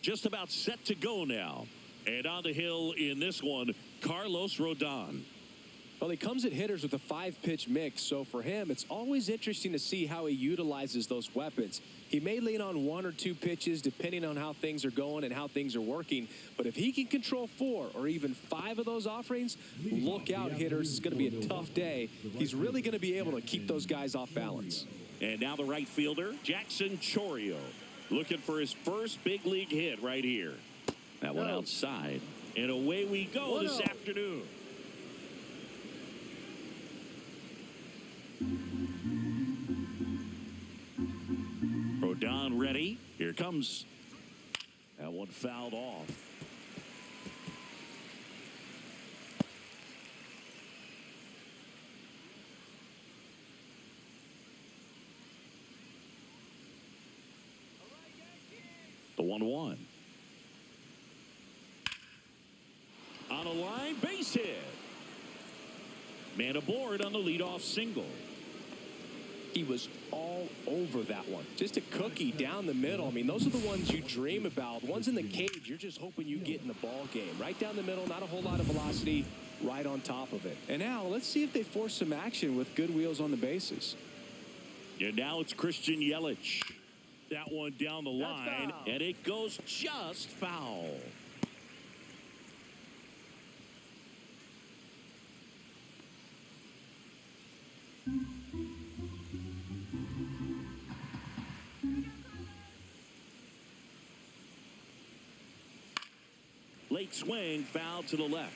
just about set to go now. And on the hill in this one, Carlos Rodon. Well, he comes at hitters with a 5-pitch mix, so for him, it's always interesting to see how he utilizes those weapons. He may lean on 1 or 2 pitches depending on how things are going and how things are working, but if he can control 4 or even 5 of those offerings, look out, hitters. It's going to be a tough day. He's really going to be able to keep those guys off balance. And now the right fielder, Jackson Chourio, looking for his first big league hit right here. That one outside. And away we go this afternoon. Rodon ready. Here comes. That one fouled off. The 1-1. On a line, base hit. Man aboard on the leadoff single. He was all over that one. Just a cookie down the middle. I mean, those are the ones you dream about. Ones in the cage, you're just hoping you get in the ball game. Right down the middle, not a whole lot of velocity, right on top of it. And now, let's see if they force some action with good wheels on the bases. And now it's Christian Yelich. That one down the line, and it goes just foul. Late swing, foul to the left.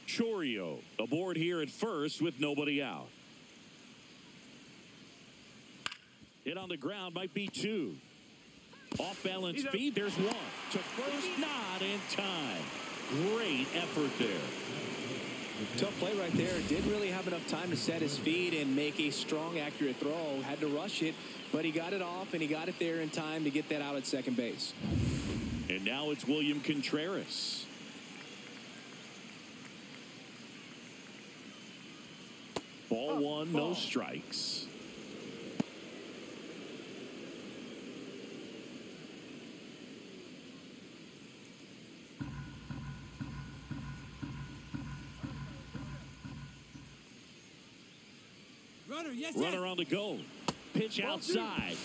Chourio aboard here at first with nobody out. Hit on the ground, might be 2. Off balance feed, there's 1. To first, not in time. Great effort there. Tough play right there. Didn't really have enough time to set his feet and make a strong, accurate throw. Had to rush it, but he got it off, and he got it there in time to get that out at second base. And now it's William Contreras. Ball 1, no strikes. Runner on the go. Pitch outside.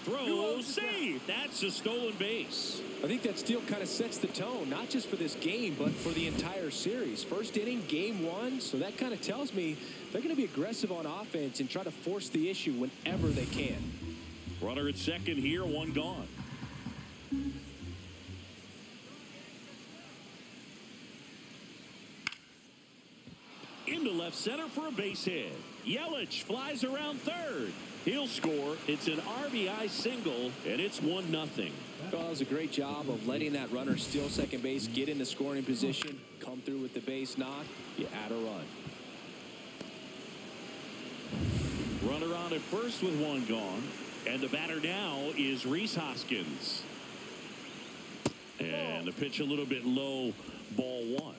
Throw, save. That's a stolen base. I think that steal kind of sets the tone, not just for this game, but for the entire series. First inning, game 1, so that kind of tells me they're going to be aggressive on offense and try to force the issue whenever they can. Runner at second here, 1 gone. Into left center for a base hit. Yelich flies around third. He'll score. It's an RBI single, and it's 1-0. Well, that was a great job of letting that runner steal second base, get into scoring position, come through with the base knock. You add a run. Runner on at first with 1 gone. And the batter now is Rhys Hoskins. And the pitch a little bit low, ball 1.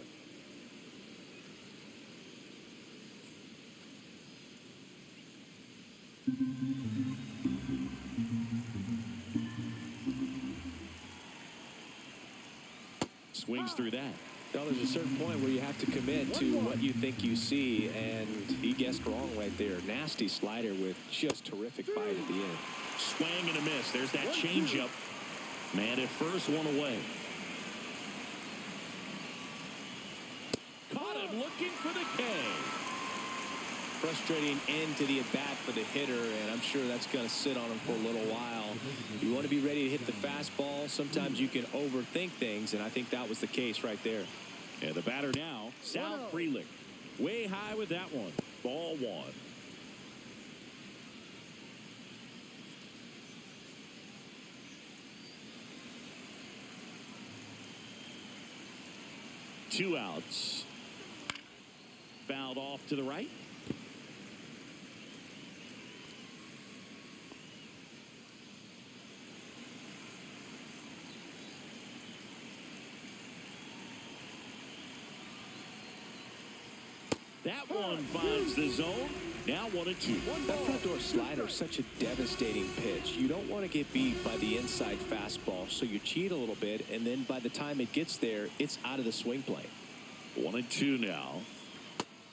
Swings through that. Well, there's a certain point where you have to commit to what you think you see, and he guessed wrong right there. Nasty slider with just terrific bite at the end. Swing and a miss. There's that changeup. Man at first, 1 away. Caught him looking for the K. Frustrating end to the at-bat for the hitter, and I'm sure that's going to sit on him for a little while. You want to be ready to hit the fastball. Sometimes you can overthink things, and I think that was the case right there. And the batter now, Sal Frelick. Way high with that one. Ball 1. Two outs. Fouled off to the right. That one finds the zone. Now 1-2. That front door slider is such a devastating pitch. You don't want to get beat by the inside fastball, so you cheat a little bit, and then by the time it gets there, it's out of the swing plane. 1-2 now.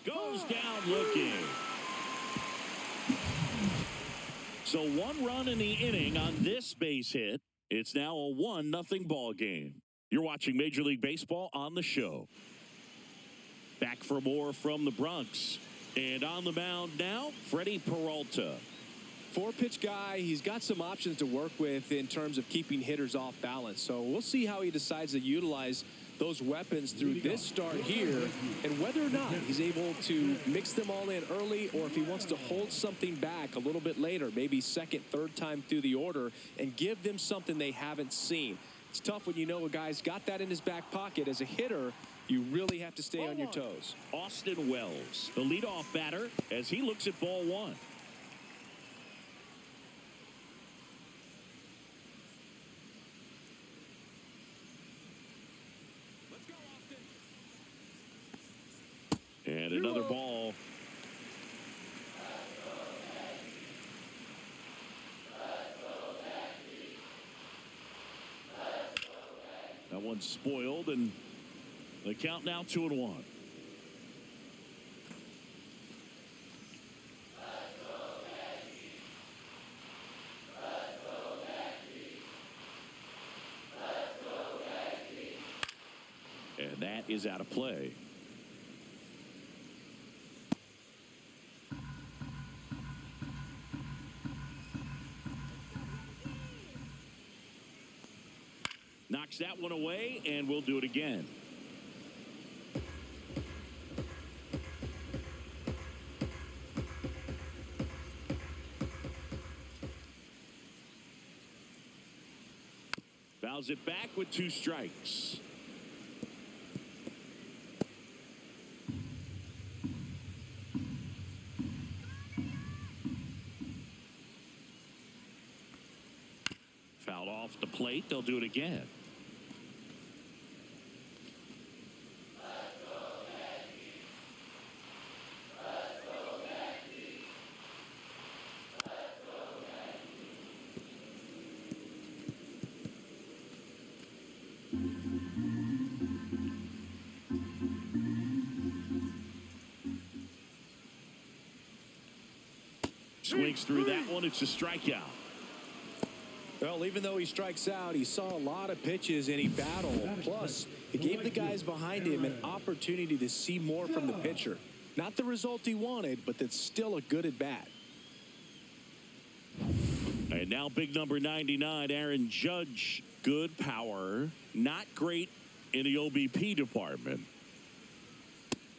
Goes down looking. So 1 run in the inning on this base hit. It's now a 1-0 ball game. You're watching Major League Baseball on the show. Back for more from the Bronx. And on the mound now, Freddie Peralta. 4-pitch guy. He's got some options to work with in terms of keeping hitters off balance. So we'll see how he decides to utilize those weapons through this start here, and whether or not he's able to mix them all in early, or if he wants to hold something back a little bit later, maybe second, third time through the order, and give them something they haven't seen. It's tough when you know a guy's got that in his back pocket. As a hitter, you really have to stay on your toes. Austin Wells, the leadoff batter, as he looks at ball 1. And another ball. That one's spoiled, and the count now 2-1. And that is out of play. Knocks that one away, and we'll do it again. Fouls it back with 2 strikes. Fouled off the plate. They'll do it again. Swings through that one. It's a strikeout. Well, even though he strikes out, he saw a lot of pitches and he battled. Plus, it gave the guys behind him an opportunity to see more from the pitcher. Not the result he wanted, but that's still a good at bat. And now big number 99, Aaron Judge. Good power. Not great in the OBP department.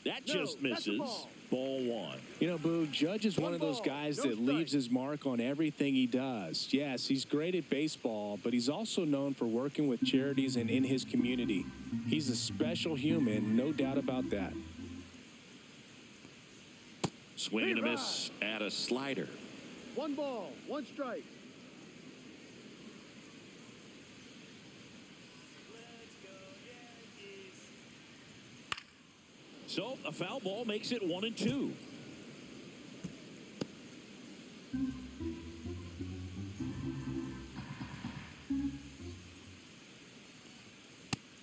That just misses. Ball 1. You know, Boo, Judge is one of those guys that leaves his mark on everything he does. Yes, he's great at baseball, but he's also known for working with charities and in his community. He's a special human, no doubt about that. Swing and a miss at a slider. 1 ball, 1 strike. So a foul ball makes it 1-2.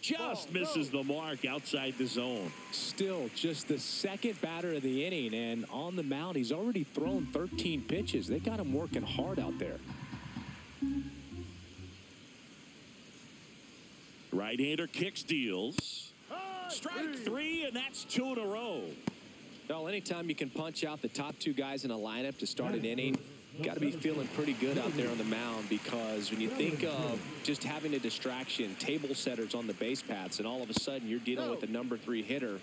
Just misses the mark outside the zone. Still just the second batter of the inning, and on the mound, he's already thrown 13 pitches. They got him working hard out there. Right-hander kicks, deals. Strike 3, and that's 2 in a row. Well, anytime you can punch out the top 2 guys in a lineup to start an inning, got to be feeling pretty good out there on the mound, because when you think of just having a distraction, table setters on the base paths, and all of a sudden you're dealing with the number 3 hitter,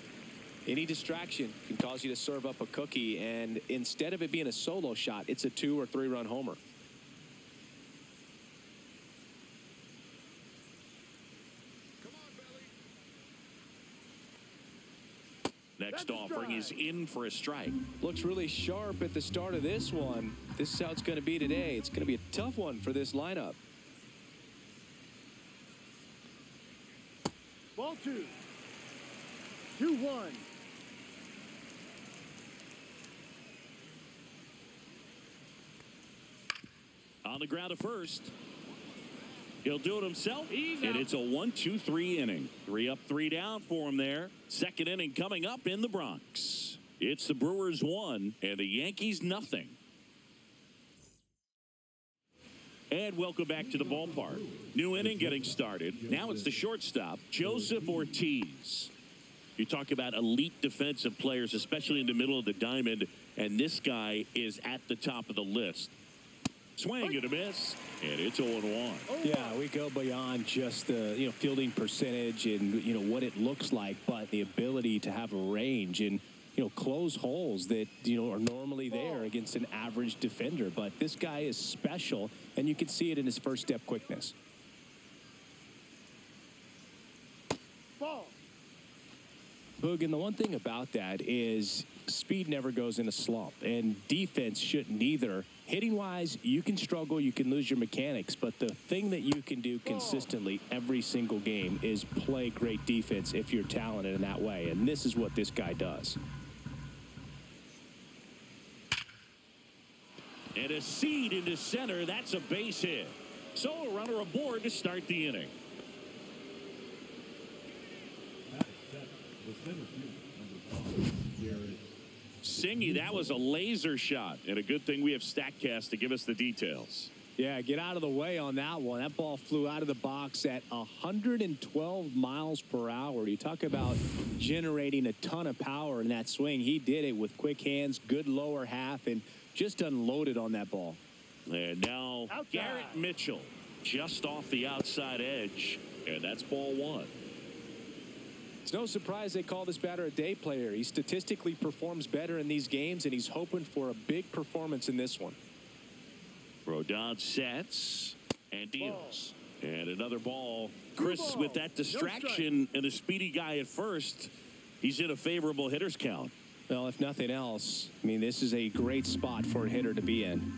any distraction can cause you to serve up a cookie, and instead of it being a solo shot, it's a 2 or 3 run homer. Next offering is in for a strike. Looks really sharp at the start of this one. This is how it's going to be today. It's going to be a tough one for this lineup. Ball 2. 2-1. On the ground to first. He'll do it himself, and it's a 1-2-3 inning. 3 up, 3 down for him there. Second inning coming up in the Bronx. It's the Brewers 1 and the Yankees nothing. And welcome back to the ballpark. New inning getting started. Now it's the shortstop, Joseph Ortiz. You talk about elite defensive players, especially in the middle of the diamond, and this guy is at the top of the list. Swing and a miss, and it's 0-1. Yeah, we go beyond just the fielding percentage and what it looks like, but the ability to have a range and close holes that are normally there against an average defender. But this guy is special, and you can see it in his first step quickness. Ball. Boog, and the one thing about that is speed never goes in a slump, and defense shouldn't either. Hitting-wise, you can struggle, you can lose your mechanics, but the thing that you can do consistently every single game is play great defense if you're talented in that way, and this is what this guy does. And a seed into center, that's a base hit. So a runner aboard to start the inning. Singy, that was a laser shot, and a good thing we have StatCast to give us the details. Yeah, get out of the way on that one. That ball flew out of the box at 112 miles per hour. You talk about generating a ton of power in that swing. He did it with quick hands, good lower half, and just unloaded on that ball. And now Garrett Mitchell just off the outside edge, and that's ball 1. It's no surprise they call this batter a day player. He statistically performs better in these games, and he's hoping for a big performance in this one. Rodon sets and deals. And another ball. Chris, with that distraction and a speedy guy at first, he's in a favorable hitter's count. Well, if nothing else, I mean, this is a great spot for a hitter to be in.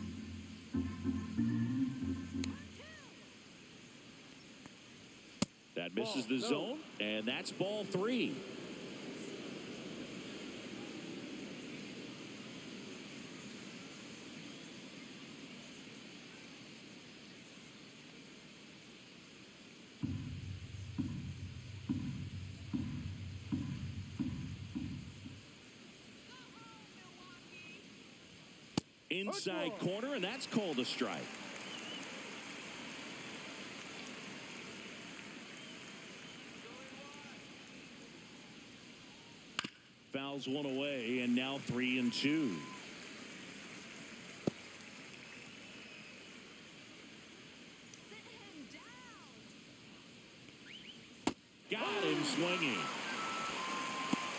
That misses the zone, and that's ball 3. Inside corner, and that's called a strike. Fouls one away, and now 3-2. Got him swinging.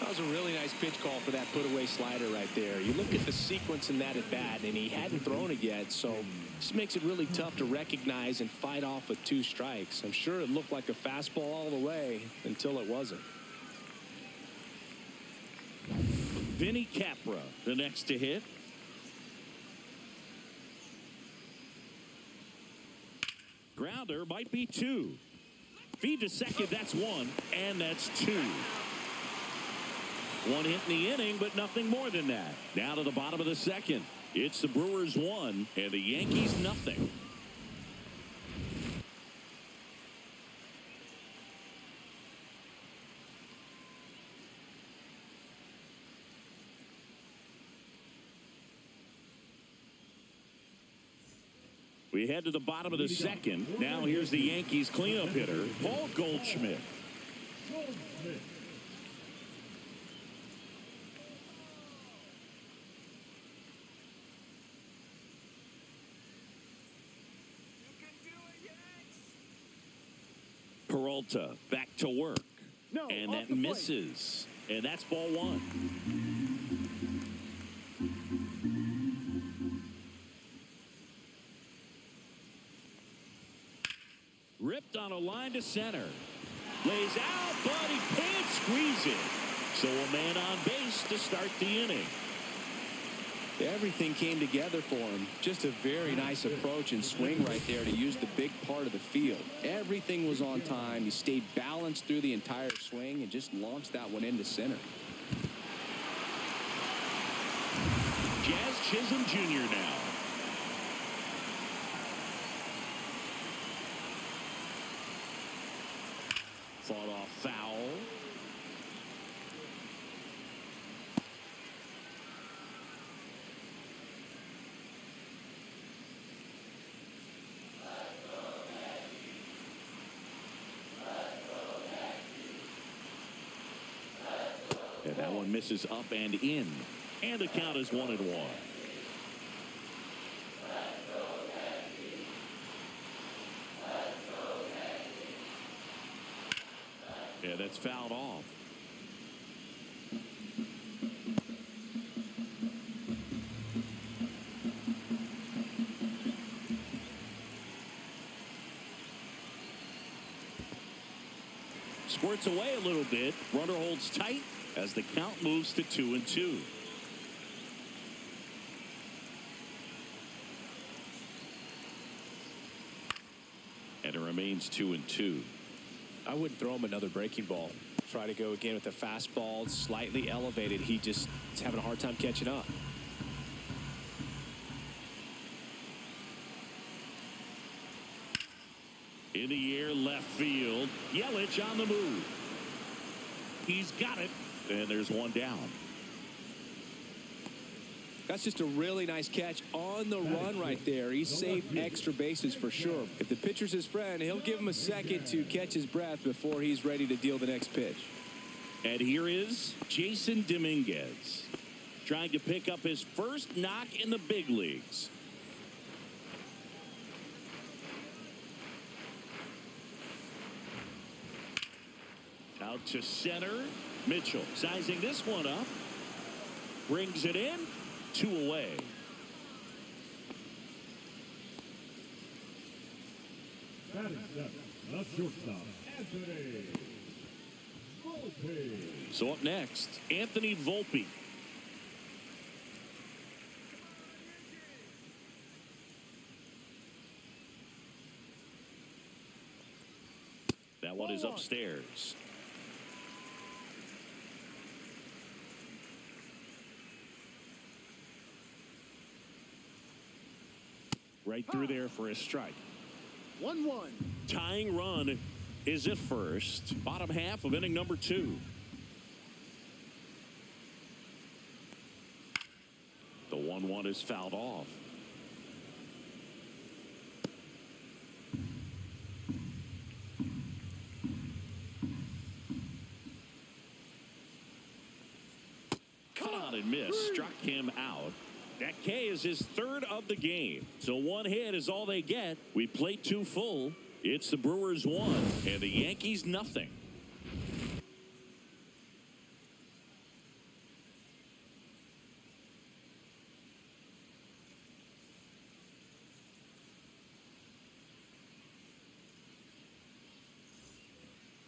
That was a really nice pitch call for that put-away slider right there. You look at the sequence in that at-bat, and he hadn't thrown it yet, so this makes it really tough to recognize and fight off with 2 strikes. I'm sure it looked like a fastball all the way until it wasn't. Vinny Capra, the next to hit. Grounder might be 2. Feed to second, that's 1, and that's 2. 1 hit in the inning, but nothing more than that. Now to the bottom of the second. It's the Brewers 1 and the Yankees nothing. We head to the bottom of the second. Now here's the Yankees cleanup hitter, Paul Goldschmidt. Peralta back to work. And that misses. And that's ball 1. Ripped on a line to center. Lays out, but he can't squeeze it. So a man on base to start the inning. Everything came together for him. Just a very nice approach and swing right there to use the big part of the field. Everything was on time. He stayed balanced through the entire swing and just launched that one into center. Jazz Chisholm Jr. now. Fought off foul. And that one misses up and in. And the count is 1-1. Yeah, that's fouled off. Squirts away a little bit. Runner holds tight as the count moves to 2-2. And it remains 2-2. I wouldn't throw him another breaking ball. Try to go again with the fastball, slightly elevated. He just is having a hard time catching up. In the air, left field. Yelich on the move. He's got it. And there's one down. That's just a really nice catch on the run right there. He saved extra bases for sure. If the pitcher's his friend, he'll give him a second to catch his breath before he's ready to deal the next pitch. And here is Jason Dominguez trying to pick up his first knock in the big leagues. Out to center. Mitchell sizing this one up. Brings it in. 2 away. So up next, Anthony Volpe. That one is upstairs. Right through there for a strike. 1-1. Tying run is at first. Bottom half of inning number 2. The 1-1 is fouled off. Cut on and miss. Struck him out. That K is his third of the game. So one hit is all they get. We play 2 full. It's the Brewers 1 and the Yankees nothing.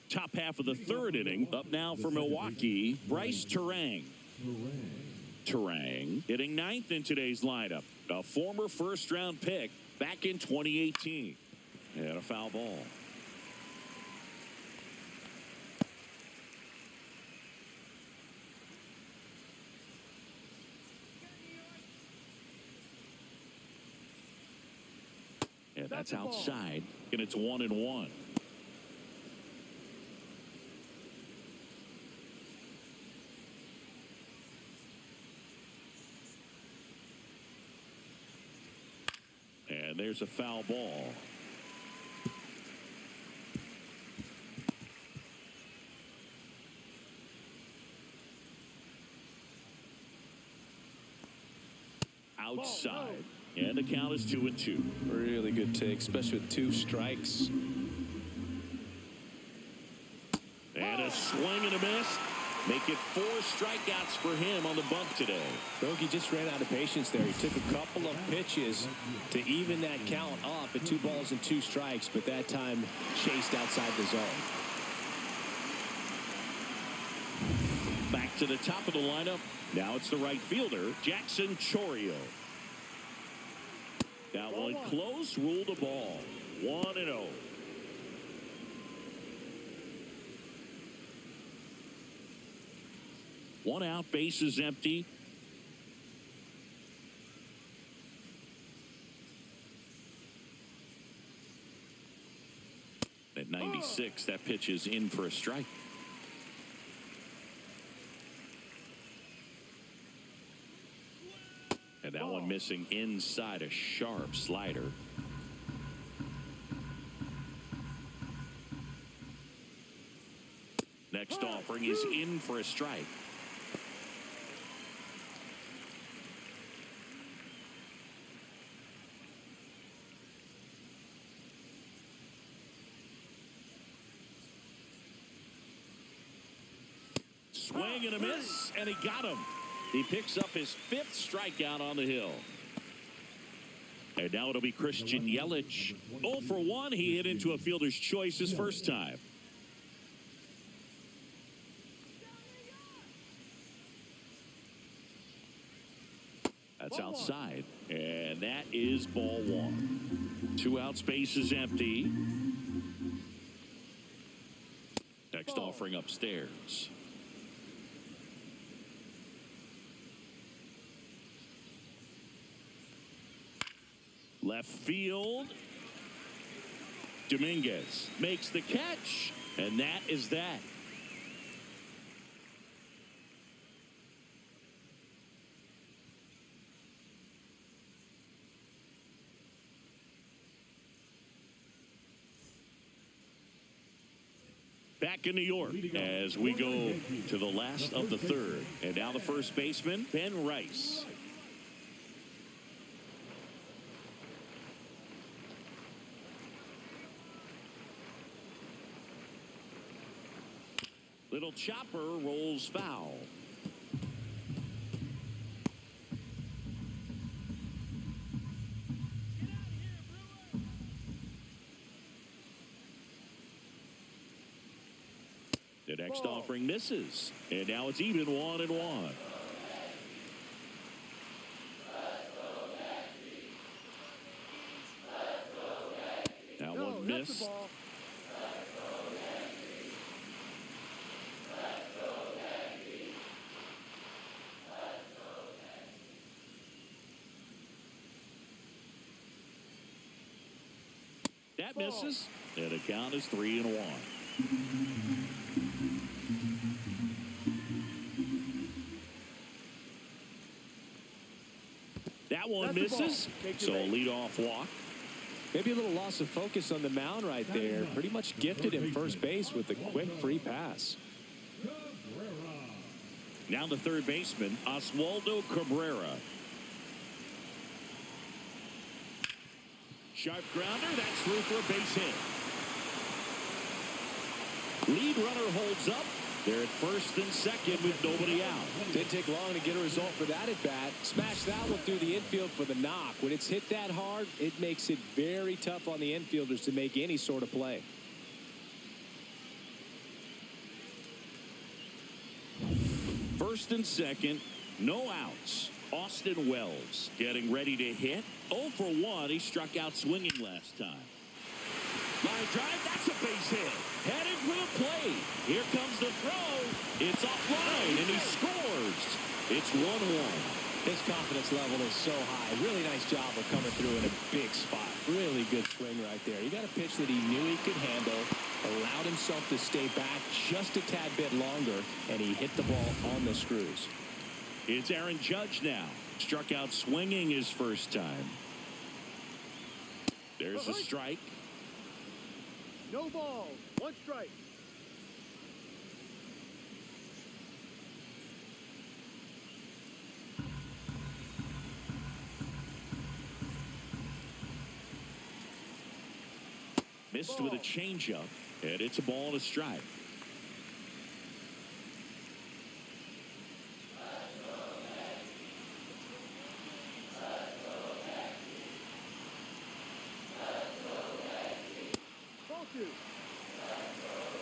Top half of the third inning. Up now for Milwaukee, Bryce Terang. Terang hitting 9th in today's lineup. A former first-round pick back in 2018. And a foul ball. And that's outside. And it's 1-1. And there's a foul ball. Outside. And the count is 2-2. Really good take, especially with 2 strikes. And a swing and a miss. Make it 4 strikeouts for him on the bunt today. Bogey just ran out of patience there. He took a couple of pitches to even that count up at 2 balls and 2 strikes, but that time chased outside the zone. Back to the top of the lineup. Now it's the right fielder, Jackson Chourio. That one close, ruled a ball. 1-0. One out, bases empty. At 96, 0-6. That pitch is in for a strike. And that one missing inside, a sharp slider. Next offering is in for a strike. Swing and a miss, and he got him. He picks up his 5th strikeout on the hill. And now it'll be Christian Yelich. 0 for 1. He hit into a fielder's choice his first time. That's outside. And that is ball 1. 2 outs, base is empty. Next offering upstairs. Left field. Dominguez makes the catch, and that is that. Back in New York as we go to the last of the 3rd. And now the first baseman, Ben Rice. Little chopper rolls foul. The next offering misses. And now it's even 1-1. That one missed. That misses, and the count is 3-1. That one misses, so a leadoff walk. Maybe a little loss of focus on the mound right there. Pretty much gifted him first base with a quick free pass. Now the third baseman, Oswaldo Cabrera. Sharp grounder, that's through for a base hit. Lead runner holds up. They're at first and second with nobody out. Didn't take long to get a result for that at bat. Smashed that one through the infield for the knock. When it's hit that hard, it makes it very tough on the infielders to make any sort of play. First and second, no outs. Austin Wells getting ready to hit. 0 for 1. He struck out swinging last time. Line drive, that's a base hit. Headed for the plate. Here comes the throw. It's offline, and he scores. It's 1-1. His confidence level is so high. Really nice job of coming through in a big spot. Really good swing right there. He got a pitch that he knew he could handle, allowed himself to stay back just a tad bit longer, and he hit the ball on the screws. It's Aaron Judge now. Struck out swinging his first time. There's a strike. No ball. 1 strike. Missed with a changeup, and it's a ball and a strike.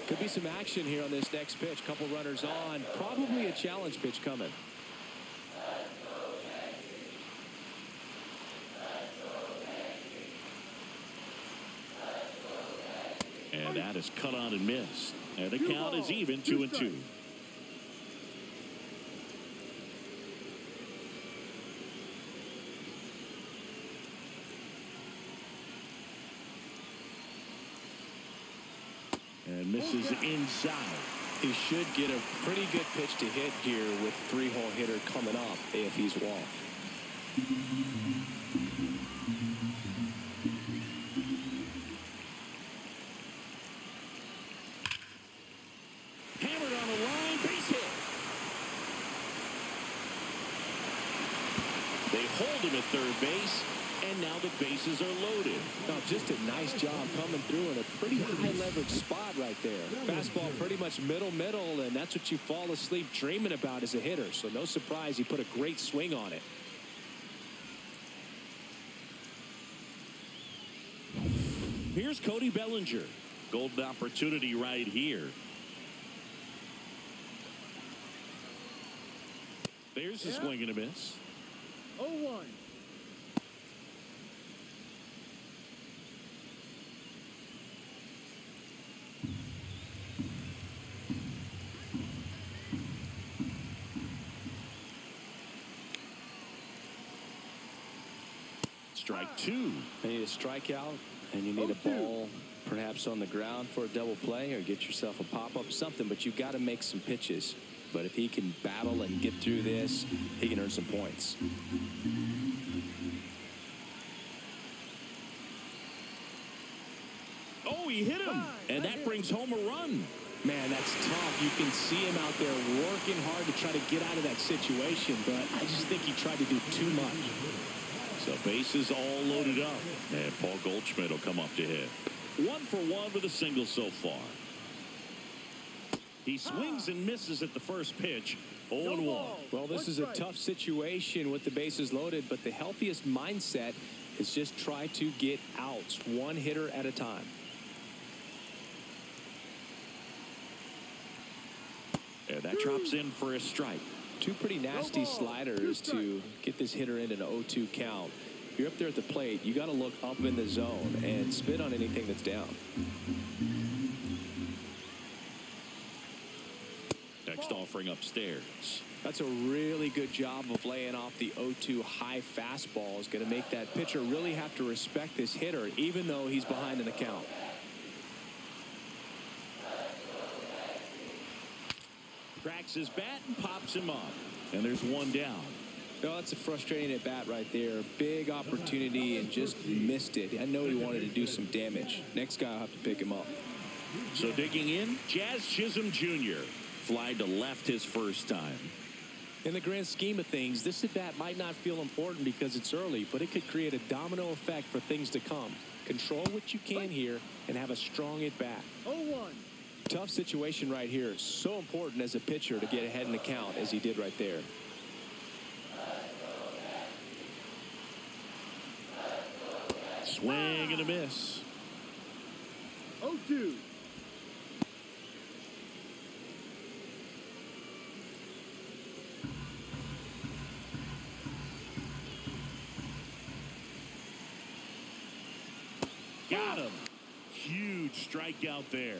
Could be some action here on this next pitch. Couple runners on. Probably a challenge pitch coming. And that is cut on and missed. And the count is even 2-2. This is inside. He should get a pretty good pitch to hit here with three-hole hitter coming up if he's walked. Hammered on the line, base hit. They hold him at third base, and now the bases are loaded. Now, just a nice job coming through in a pretty high leverage spot right there. Fastball pretty much middle, and that's what you fall asleep dreaming about as a hitter. So no surprise he put a great swing on it. Here's Cody Bellinger. Golden opportunity right here. There's a swing and a miss. 0-1. Strike two. You need a strikeout, and you need a ball perhaps on the ground for a double play, or get yourself a pop-up, something, but you've got to make some pitches. But if he can battle and get through this, he can earn some points. Oh, he hit him, and that brings home a run. Man, that's tough. You can see him out there working hard to try to get out of that situation, but I just think he tried to do too much. So bases all loaded up, and Paul Goldschmidt will come up to hit. 1 for 1 with a single so far. He swings and misses at the first pitch. 0-1. Well, this is a tough situation with the bases loaded, but the healthiest mindset is just try to get outs, one hitter at a time. And that drops in for a strike. Two pretty nasty sliders to get this hitter in an 0-2 count. If you're up there at the plate, you got to look up in the zone and spit on anything that's down. Next offering upstairs. That's a really good job of laying off the 0-2 high fastball. Is going to make that pitcher really have to respect this hitter, even though he's behind in the count. Cracks his bat and pops him up. And there's one down. No, that's a frustrating at bat right there. Big opportunity and just missed it. I know he wanted to do some damage. Next guy will have to pick him up. So digging in, Jazz Chisholm Jr. Fly to left his first time. In the grand scheme of things, this at bat might not feel important because it's early, but it could create a domino effect for things to come. Control what you can here and have a strong at bat. 0-1. Tough situation right here. So important as a pitcher to get ahead in the count as he did right there. Swing and a miss. 0-2. Got him. Huge strikeout there.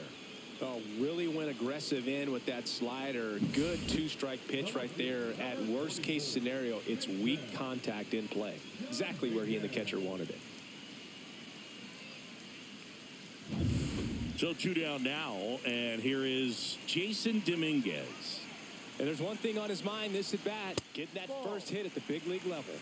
Oh, really went aggressive in with that slider. Good two-strike pitch right there. At worst case scenario, it's weak contact in play. Exactly where he and the catcher wanted it. So 2 down now, and here is Jason Dominguez. And there's one thing on his mind this at bat, getting that first hit at the big league level.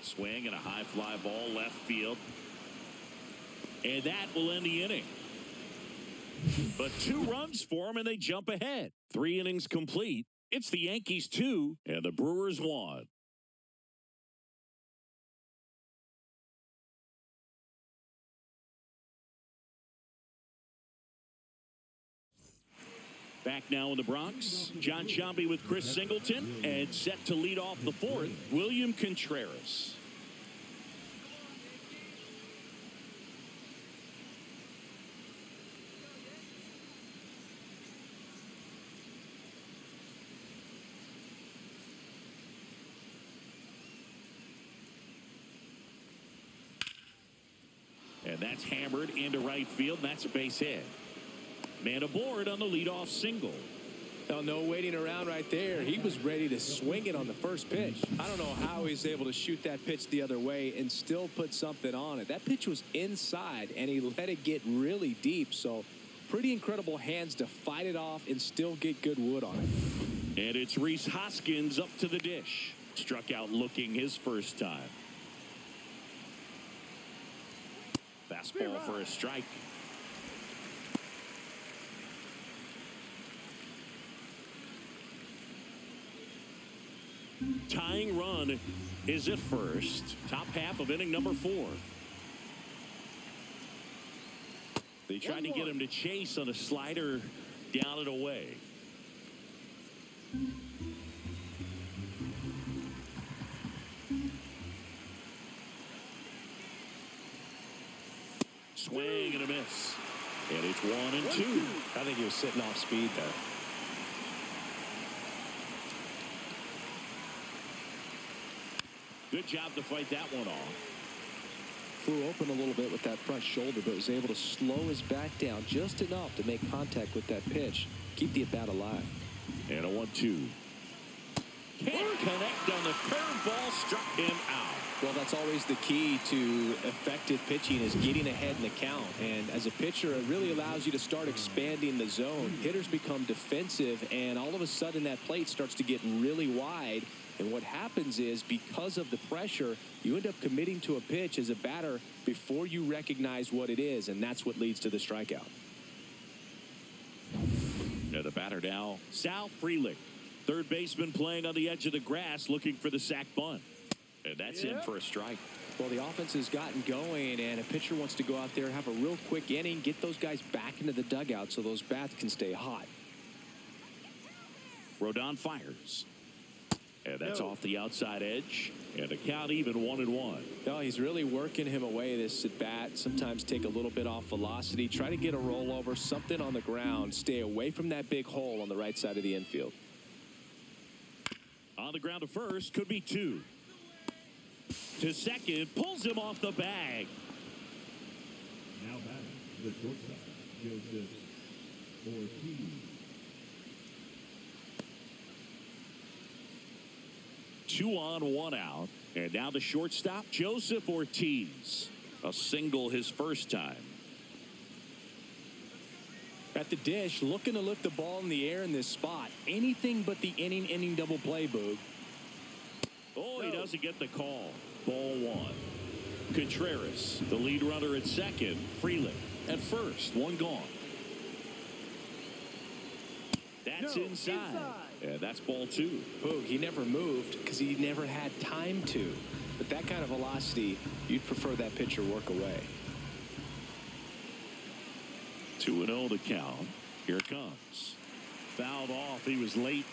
Swing and a high fly ball left field. And that will end the inning. But 2 runs for them, and they jump ahead. 3 innings complete. It's the Yankees 2 and the Brewers 1. Back now in the Bronx, John Sciambi with Chris Singleton, and set to lead off the 4th, William Contreras. And that's hammered into right field. That's a base hit. Man aboard on the leadoff single. Oh, no waiting around right there. He was ready to swing it on the first pitch. I don't know how he's able to shoot that pitch the other way and still put something on it. That pitch was inside, and he let it get really deep. So pretty incredible hands to fight it off and still get good wood on it. And it's Rhys Hoskins up to the dish. Struck out looking his first time. Fastball for a strike. Tying run is at first. Top half of inning number 4. They tried to get him to chase on a slider down and away. Swing and a miss. And it's 1-2. I think he was sitting off speed there. Good job to fight that one off. Flew open a little bit with that front shoulder, but was able to slow his back down just enough to make contact with that pitch. Keep the at-bat alive. And a 1-2. Can't connect on the curveball, struck him out. Well, that's always the key to effective pitching, is getting ahead in the count. And as a pitcher, it really allows you to start expanding the zone. Hitters become defensive, and all of a sudden that plate starts to get really wide. And what happens is, because of the pressure, you end up committing to a pitch as a batter before you recognize what it is, and that's what leads to the strikeout. Now the batter now, Sal Frelick. Third baseman playing on the edge of the grass, looking for the sac bunt. And that's in for a strike. Well, the offense has gotten going, and a pitcher wants to go out there, have a real quick inning, get those guys back into the dugout so those bats can stay hot. Rodon fires. And that's off the outside edge. And a count even 1-1. No, he's really working him away this at bat. Sometimes take a little bit off velocity. Try to get a rollover, something on the ground. Stay away from that big hole on the right side of the infield. On the ground to first, could be 2. To second, pulls him off the bag. Now batting, the shortstop, Joseph Ortiz. 2 on, 1 out. And now the shortstop, Joseph Ortiz. A single his first time. At the dish, looking to lift the ball in the air in this spot. Anything but the inning double play, Boog. Oh, he doesn't get the call. Ball 1. Contreras, the lead runner at second. Frelick at first. 1 gone. That's inside. And that's ball 2. Boog, he never moved because he never had time to. But that kind of velocity, you'd prefer that pitcher work away. 2-0 to count. Here it comes. Fouled off. He was late.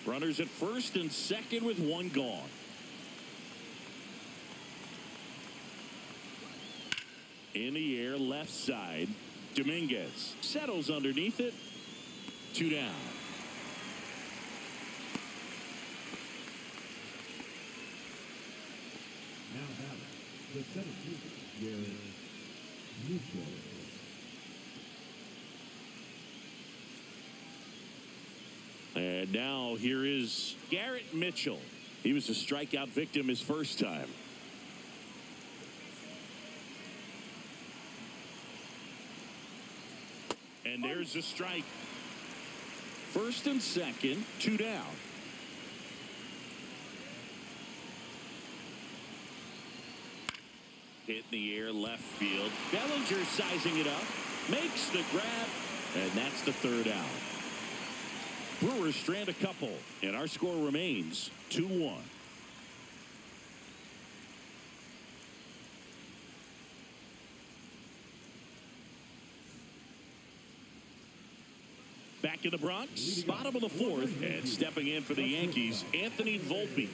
Runners at first and second with 1 gone. In the air, left side. Dominguez settles underneath it. 2 down. Now batting, the center fielder, Garrett Mitchell. And now here is Garrett Mitchell. He was a strikeout victim his first time. And there's a strike. First and second, 2 down. Hit in the air, left field. Bellinger sizing it up. Makes the grab. And that's the 3rd out. Brewers strand a couple. And our score remains 2-1. Back in the Bronx, bottom of the 4th, and stepping in for the Yankees, Anthony Volpe.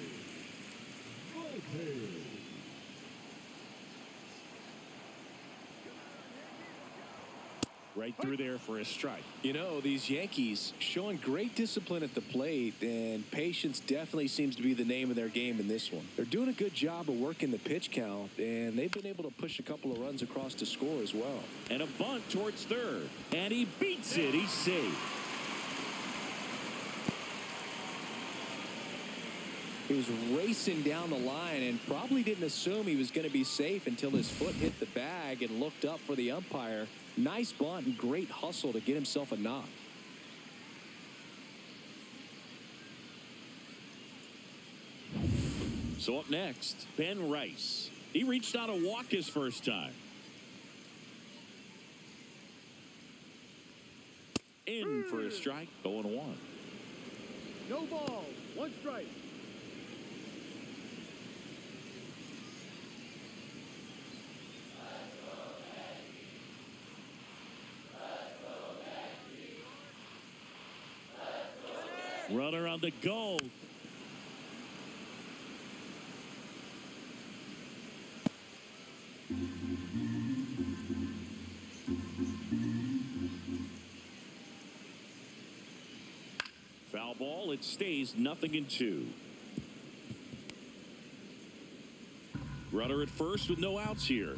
Right through there for a strike. You know, these Yankees showing great discipline at the plate, and patience definitely seems to be the name of their game in this one. They're doing a good job of working the pitch count, and they've been able to push a couple of runs across to score as well. And a bunt towards third. And he beats it. He's safe. He was racing down the line and probably didn't assume he was going to be safe until his foot hit the bag and looked up for the umpire. Nice bunt and great hustle to get himself a knock. So up next, Ben Rice. He reached out a walk his first time. In for a strike, 0-1. No ball. 1 strike. Runner on the go. Foul ball. It stays 0-2. Runner at first with no outs here.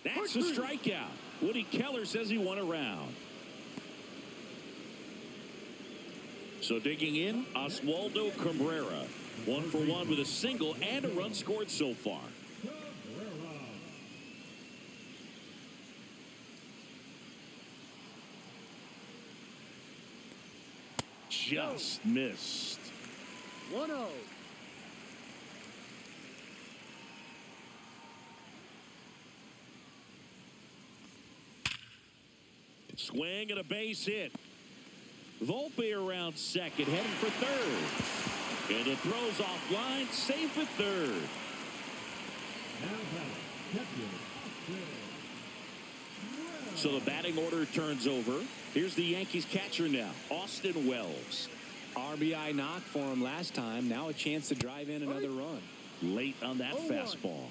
That's a strikeout. Woody Keller says he won a round. So digging in, Oswaldo Cabrera. 1 for 1 with a single and a run scored so far. Just missed. 1-0. Swing and a base hit. Volpe around second, heading for third. And it throws offline, safe at third. So the batting order turns over. Here's the Yankees catcher now, Austin Wells. RBI knock for him last time. Now a chance to drive in another run. Late on that fastball.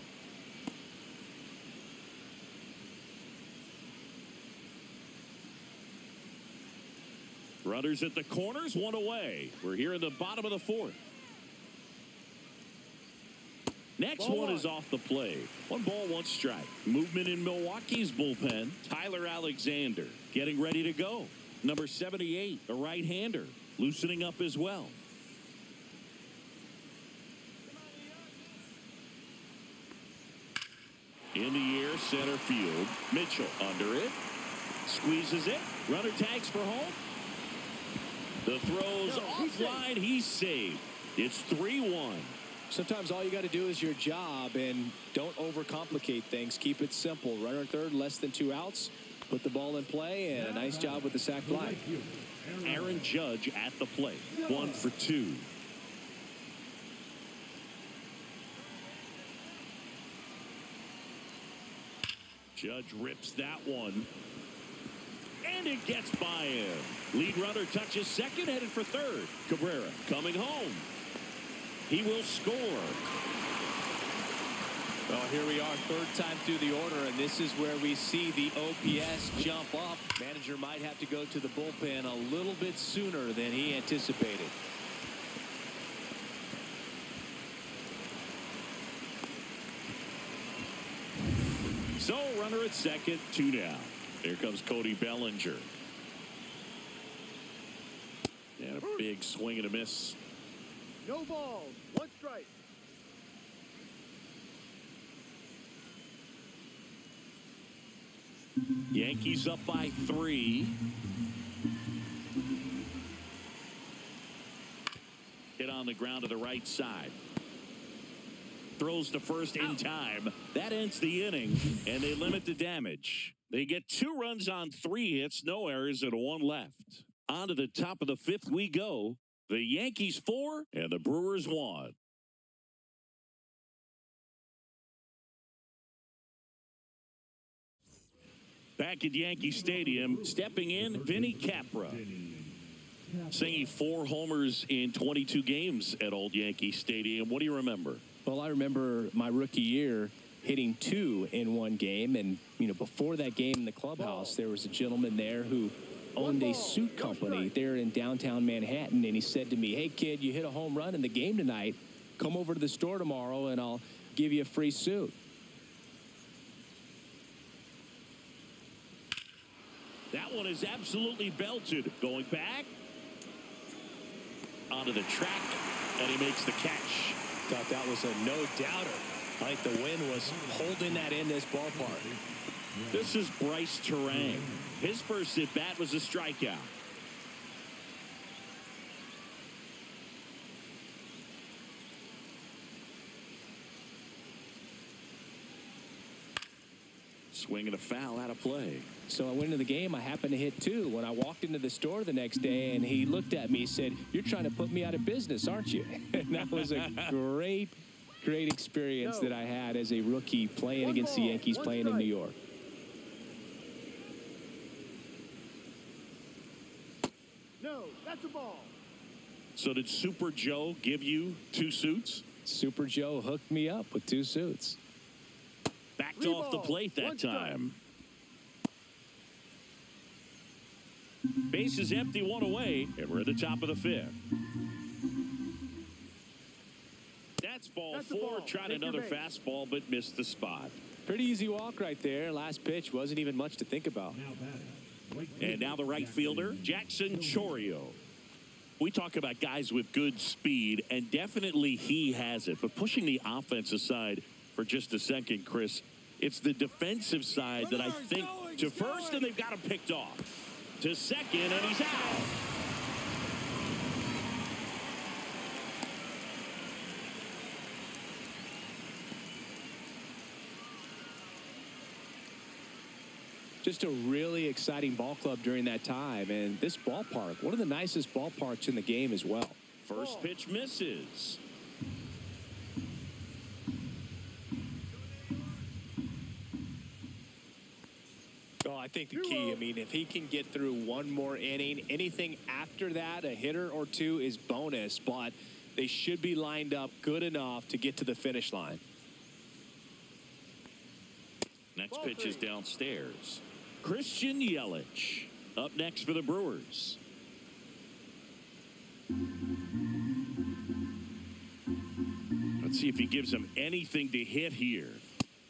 Runners at the corners, 1 away. We're here in the bottom of the 4th. Next one is off the plate. 1 ball, 1 strike. Movement in Milwaukee's bullpen. Tyler Alexander getting ready to go. Number 78, the right-hander, loosening up as well. In the air, center field. Mitchell under it. Squeezes it. Runner tags for home. The throw's offline. He's saved. It's 3-1. Sometimes all you got to do is your job and don't overcomplicate things. Keep it simple. Runner at third, less than 2 outs. Put the ball in play, and a nice job with the sac fly. Aaron Judge at the plate. 1 for 2. Judge rips that one. And it gets by him. Lead runner touches second, headed for third. Cabrera coming home. He will score. Well, here we are, 3rd time through the order, and this is where we see the OPS jump up. Manager might have to go to the bullpen a little bit sooner than he anticipated. So, runner at second, 2 down. Here comes Cody Bellinger. And a big swing and a miss. No ball. 1 strike. Yankees up by 3. Hit on the ground to the right side. Throws to first in time. That ends the inning, and they limit the damage. They get 2 runs on 3 hits, no errors, and 1 left. On to the top of the 5th we go. The Yankees 4 and the Brewers 1. Back at Yankee Stadium, stepping in, Vinny Capra. Singing 4 homers in 22 games at Old Yankee Stadium. What do you remember? Well, I remember my rookie year hitting 2 in one game. And, you know, before that game in the clubhouse, there was a gentleman there who owned a suit company there in downtown Manhattan. And he said to me, hey, kid, you hit a home run in the game tonight. Come over to the store tomorrow and I'll give you a free suit. That one is absolutely belted. Going back onto the track, and he makes the catch. Thought that was a no-doubter. I think the wind was holding that in this ballpark. This is Bryce Terang. His first at-bat was a strikeout. Swing and a foul out of play. So I went into the game. I happened to hit 2. When I walked into the store the next day, and he looked at me, he said, you're trying to put me out of business, aren't you? And that was a great experience that I had as a rookie playing against the Yankees, playing in New York. No, that's a ball. So did Super Joe give you 2 suits? Super Joe hooked me up with 2 suits. Backed off the plate that time. Base is empty, 1 away, and we're at the top of the 5th. That's ball 4. Tried another fastball, but missed the spot. Pretty easy walk right there. Last pitch wasn't even much to think about. And now the right fielder, Jackson Chourio. We talk about guys with good speed, and definitely he has it. But pushing the offense aside for just a second, Chris, it's the defensive side that I think to first, and they've got him picked off. To second, and he's out. Just a really exciting ball club during that time. And this ballpark, one of the nicest ballparks in the game as well. First pitch misses. Oh, I think the key, I mean, if he can get through one more inning, anything after that, a hitter or 2 is bonus, but they should be lined up good enough to get to the finish line. Next pitch is downstairs. Christian Yelich up next for the Brewers. Let's see if he gives him anything to hit here.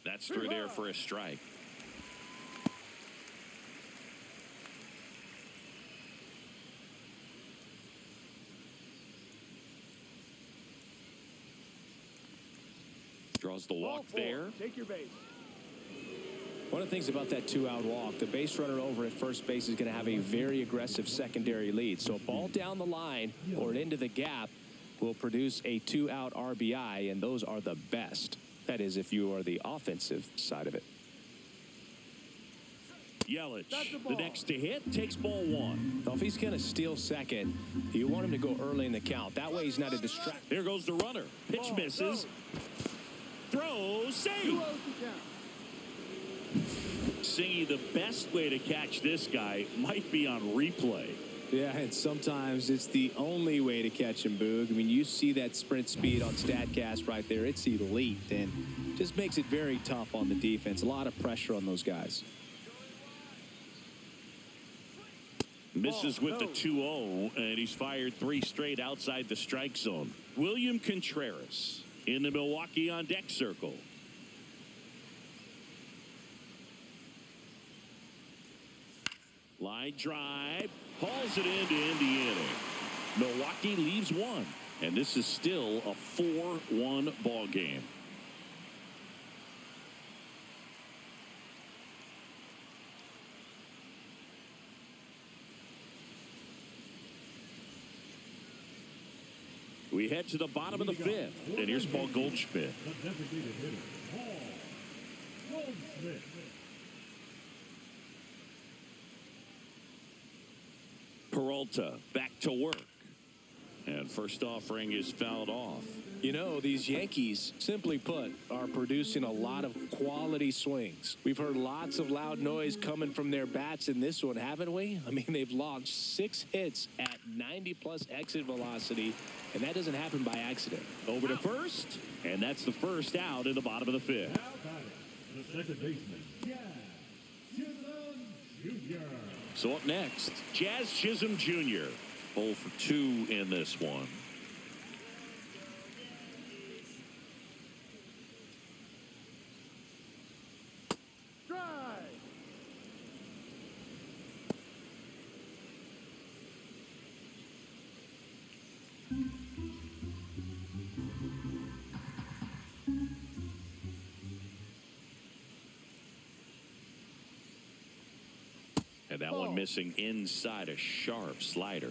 That's through there for a strike. Draws the walk there. Take your base. One of the things about that 2-out walk, the base runner over at first base is going to have a very aggressive secondary lead. So a ball down the line or into the gap will produce a 2-out RBI, and those are the best. That is, if you are the offensive side of it. Yelich, the next to hit, takes ball 1. Well, if he's going to steal second, you want him to go early in the count. That way he's not a distraction. There goes the runner. Pitch misses. Throw, save. Singy, the best way to catch this guy might be on replay. Yeah, and sometimes it's the only way to catch him, Boog. I mean, you see that sprint speed on StatCast right there. It's elite, and just makes it very tough on the defense. A lot of pressure on those guys. Misses with the 2-0, and he's fired 3 straight outside the strike zone. William Contreras in the Milwaukee on deck circle. Line drive, hauls it into the inning. Milwaukee leaves 1, and this is still a 4-1 ball game. We head to the bottom of the 5th, and here's Paul Goldschmidt. The designated hitter, Paul Goldschmidt. Peralta back to work. And first offering is fouled off. You know, these Yankees, simply put, are producing a lot of quality swings. We've heard lots of loud noise coming from their bats in this one, haven't we? I mean, they've launched 6 hits at 90-plus exit velocity, and that doesn't happen by accident. Over to first, and that's the first out in the bottom of the 5th. Now batting, second baseman, Jazz Chisholm Jr. So up next, Jazz Chisholm Jr. 0 for 2 in this one. And that one missing inside a sharp slider.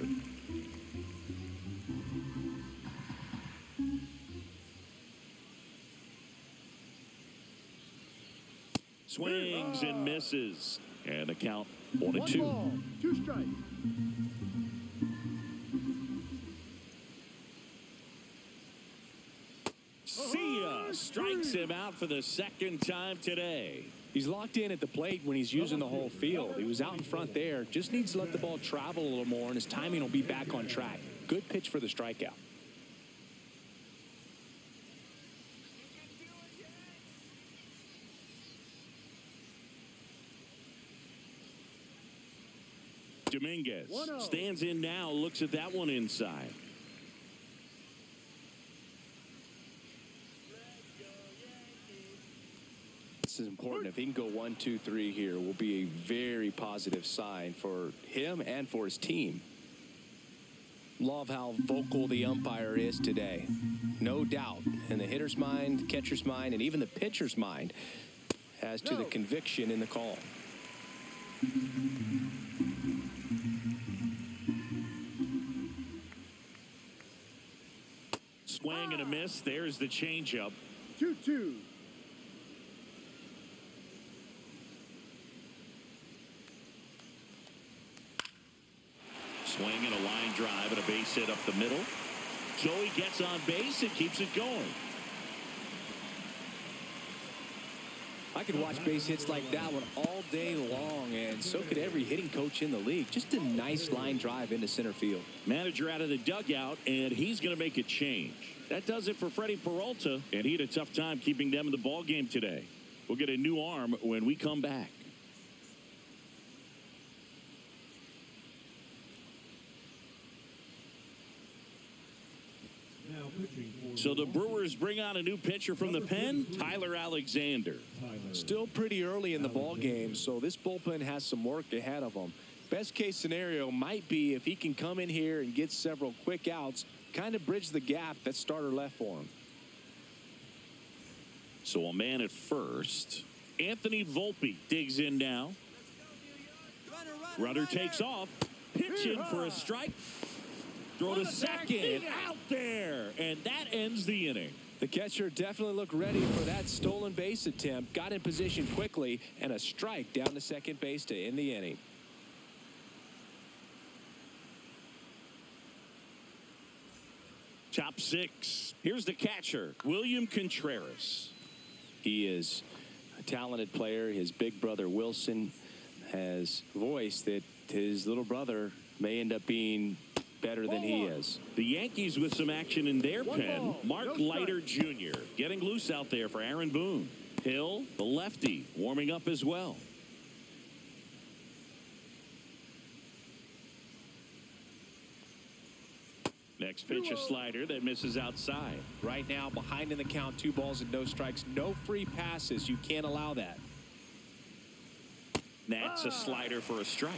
Swings and misses. And the count 1-2. 1 ball, 2 strikes. See ya. Strikes him out for the second time today. He's locked in at the plate when he's using the whole field. He was out in front there. Just needs to let the ball travel a little more, and his timing will be back on track. Good pitch for the strikeout. Dominguez 1-0. stands in now, looks at that one inside. This is important. If he can go 1, 2, 3 here, will be a very positive sign for him and for his team. Love how vocal the umpire is today. No doubt in the hitter's mind, catcher's mind, and even the pitcher's mind as to the conviction in the call. Swing and a miss. There's the changeup. 2-2. Swing and a line drive and a base hit up the middle. So he gets on base and keeps it going. I could watch base hits like that one all day long, and so could every hitting coach in the league. Just a nice line drive into center field. Manager out of the dugout, and he's going to make a change. That does it for Freddie Peralta, and he had a tough time keeping them in the ball game today. We'll get a new arm when we come back. Now pitching for So the Brewers bring on a new pitcher from the pen, Tyler Alexander. Still pretty early in the ball game, so this bullpen has some work ahead of them. Best case scenario might be if he can come in here and get several quick outs, kind of bridge the gap that starter left for him. So a man at first. Anthony Volpe digs in now. Runner takes off. Pitch in for a strike. Throw to second. Out there. And that ends the inning. The catcher definitely looked ready for that stolen base attempt. Got in position quickly, and a strike down to second base to end the inning. Top 6. Here's the catcher, William Contreras. He is a talented player. His big brother Wilson has voiced that his little brother may end up being better than he is. The Yankees with some action in their pen. Mark Leiter Jr. getting loose out there for Aaron Boone. Hill, the lefty, warming up as well. Next pitch, a slider that misses outside. Right now, behind in the count, 2 balls and no strikes. No free passes. You can't allow that. That's a slider for a strike.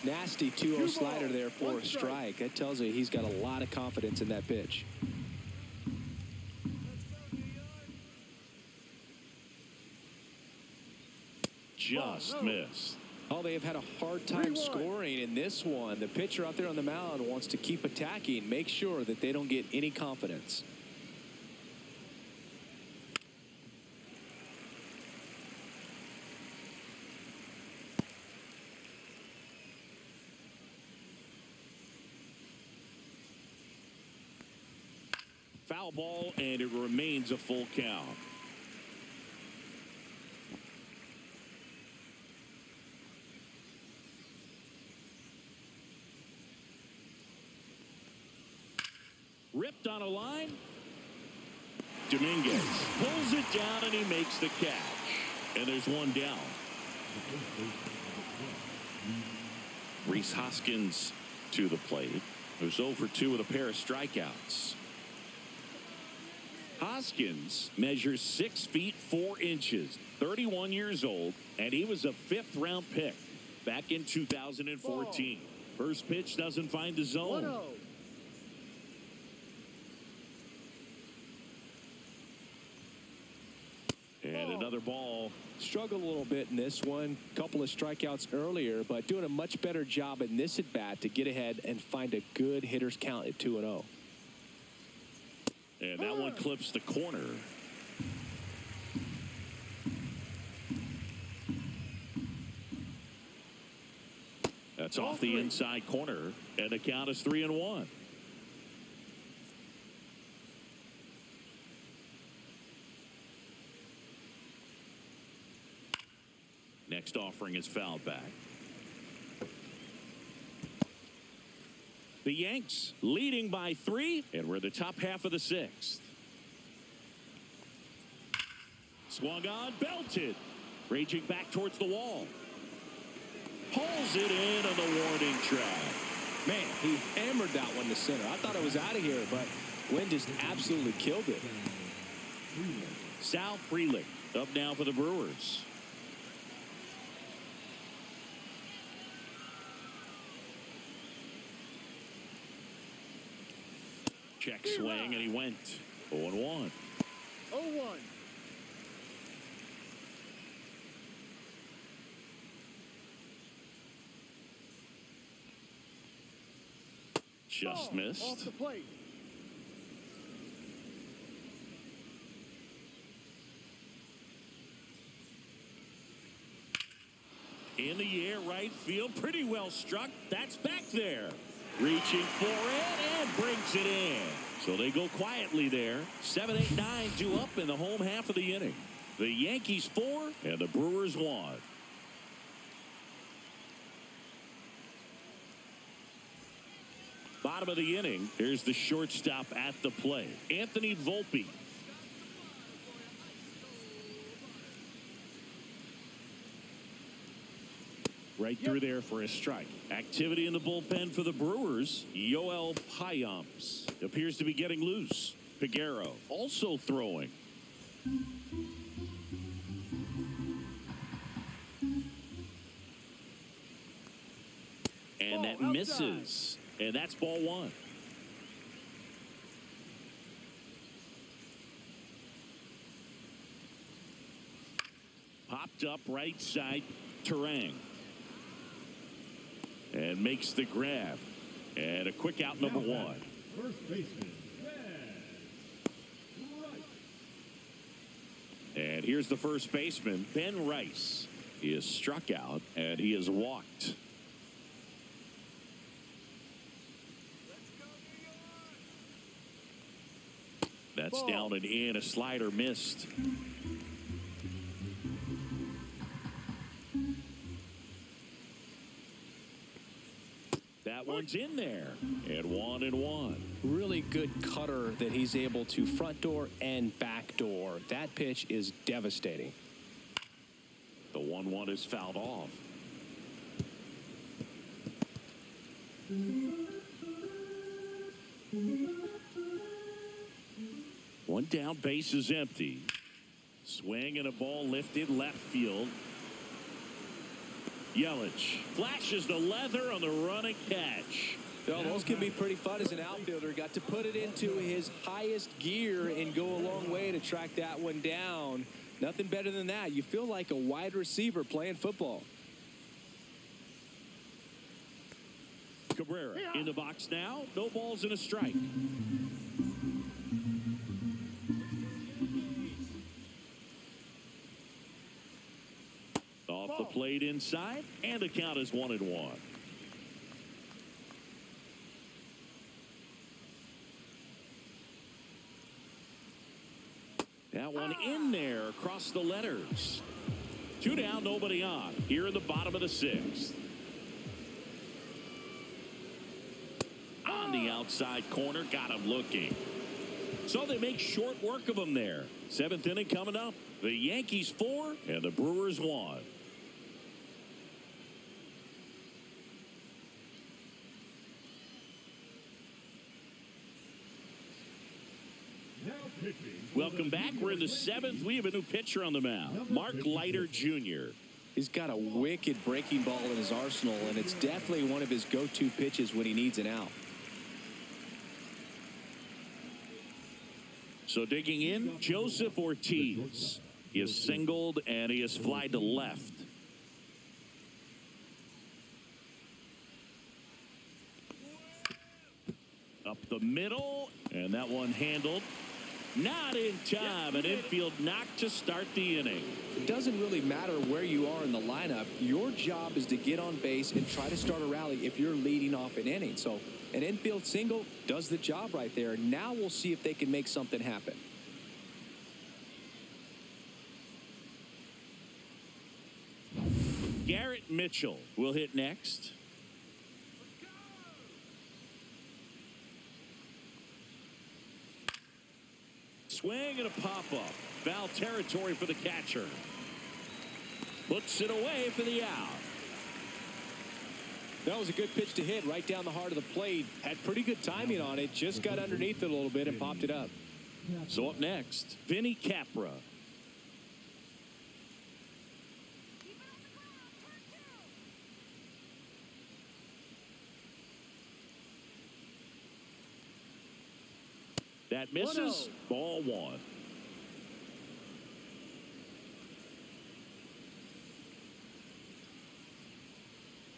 Nasty 2-0 slider there for a strike. That tells you he's got a lot of confidence in that pitch. Just missed. Oh, they have had a hard time scoring in this one. The pitcher out there on the mound wants to keep attacking, make sure that they don't get any confidence. Foul ball, and it remains a full count. Ripped on a line. Dominguez pulls it down, and he makes the catch. And there's one down. The first baseman, Rhys Hoskins to the plate, who's 0 for 2 with a pair of strikeouts. Hoskins measures 6 feet 4 inches, 31 years old, and he was a 5th-round pick back in 2014. First pitch doesn't find the zone. 1-0. And another ball. Struggled a little bit in this one. Couple of strikeouts earlier, but doing a much better job in this at-bat to get ahead and find a good hitter's count at 2-0. And that one clips the corner. That's off the inside corner, and the count is 3-1. Next offering is fouled back. The Yanks leading by 3, and we're the top half of the 6th. Swung on, belted. Raging back towards the wall. Pulls it in on the warning track. Man, he hammered that one to center. I thought it was out of here, but wind just absolutely killed it. Sal Frelick up now for the Brewers. Check swing, and he went 0-1. 0-1. Just Off missed. the plate. In the air, right field, pretty well struck. That's back there. Reaching for it and brings it in. So they go quietly there. 7, 8, 9, 2 up in the home half of the inning. The Yankees 4 and the Brewers 1. Bottom of the inning, here's the shortstop at the plate, Anthony Volpe. Right through there for a strike. Activity in the bullpen for the Brewers. Yoel Payamps appears to be getting loose. Piguero also throwing. And that misses. And that's ball 1. Popped up right side, Terang. And makes the grab. And a quick out, number 1. first baseman, And here's the first baseman, Ben Rice. He is struck out, and he is walked. That's down and in. A slider missed. That one's in there. And 1-1. Really good cutter that he's able to front door and back door. That pitch is devastating. The 1-1 is fouled off. One down, base is empty. Swing and a ball lifted left field. Yelich flashes the leather on the running catch. Well, those can be pretty fun as an outfielder. Got to put it into his highest gear and go a long way to track that one down. Nothing better than that. You feel like a wide receiver playing football. Cabrera in the box now. No balls and a strike. Off the plate inside, and the count is 1-1. That one in there across the letters. 2 down, nobody on. Here in the bottom of the 6th. On the outside corner, got him looking. So they make short work of them there. 7th inning coming up. The Yankees 4 and the Brewers 1. Welcome back. We're in the 7th. We have a new pitcher on the mound, Mark Leiter Jr. He's got a wicked breaking ball in his arsenal, and it's definitely one of his go-to pitches when he needs an out. So digging in, Joseph Ortiz. He has singled and he has flied to left. Up the middle, and that one handled. Not in time. An infield knock to start the inning. It doesn't really matter where you are in the lineup. Your job is to get on base and try to start a rally if you're leading off an inning. So an infield single does the job right there. Now we'll see if they can make something happen. Garrett Mitchell will hit next. Swing and a pop-up. Foul territory for the catcher. Puts it away for the out. That was a good pitch to hit right down the heart of the plate. Had pretty good timing on it. Just got underneath it a little bit and popped it up. So up next, Vinny Capra. That misses. 1-0. Ball 1.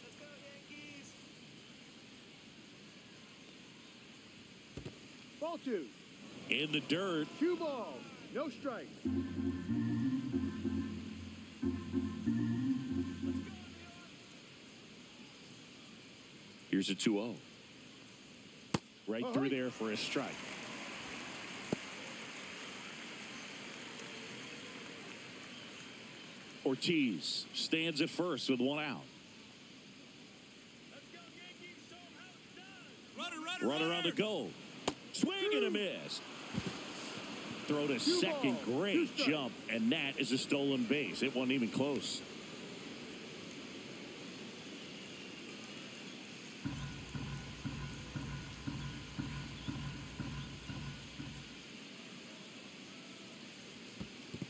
Let's go, Yankees. Ball 2. In the dirt. 2 balls. No strikes. Here's a 2-0. Right through there for a strike. Ortiz stands at first with 1 out. Let's go, Yankees. Show 'em how it's done. Runner on the go. Swing and a miss. Throw to 2 second. balls, Great 2 strikes. jump. And that is a stolen base. It wasn't even close.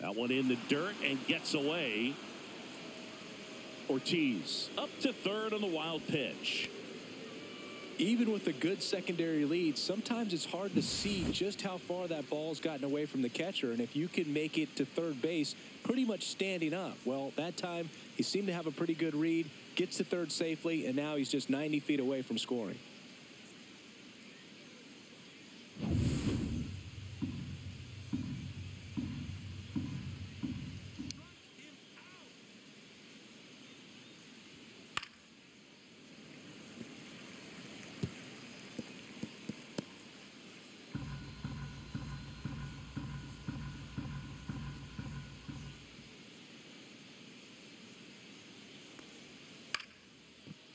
That one in the dirt and gets away. Ortiz up to third on the wild pitch. Even with a good secondary lead, sometimes it's hard to see just how far that ball's gotten away from the catcher. And if you can make it to third base pretty much standing up, well, that time he seemed to have a pretty good read, gets to third safely, and now he's just 90 feet away from scoring.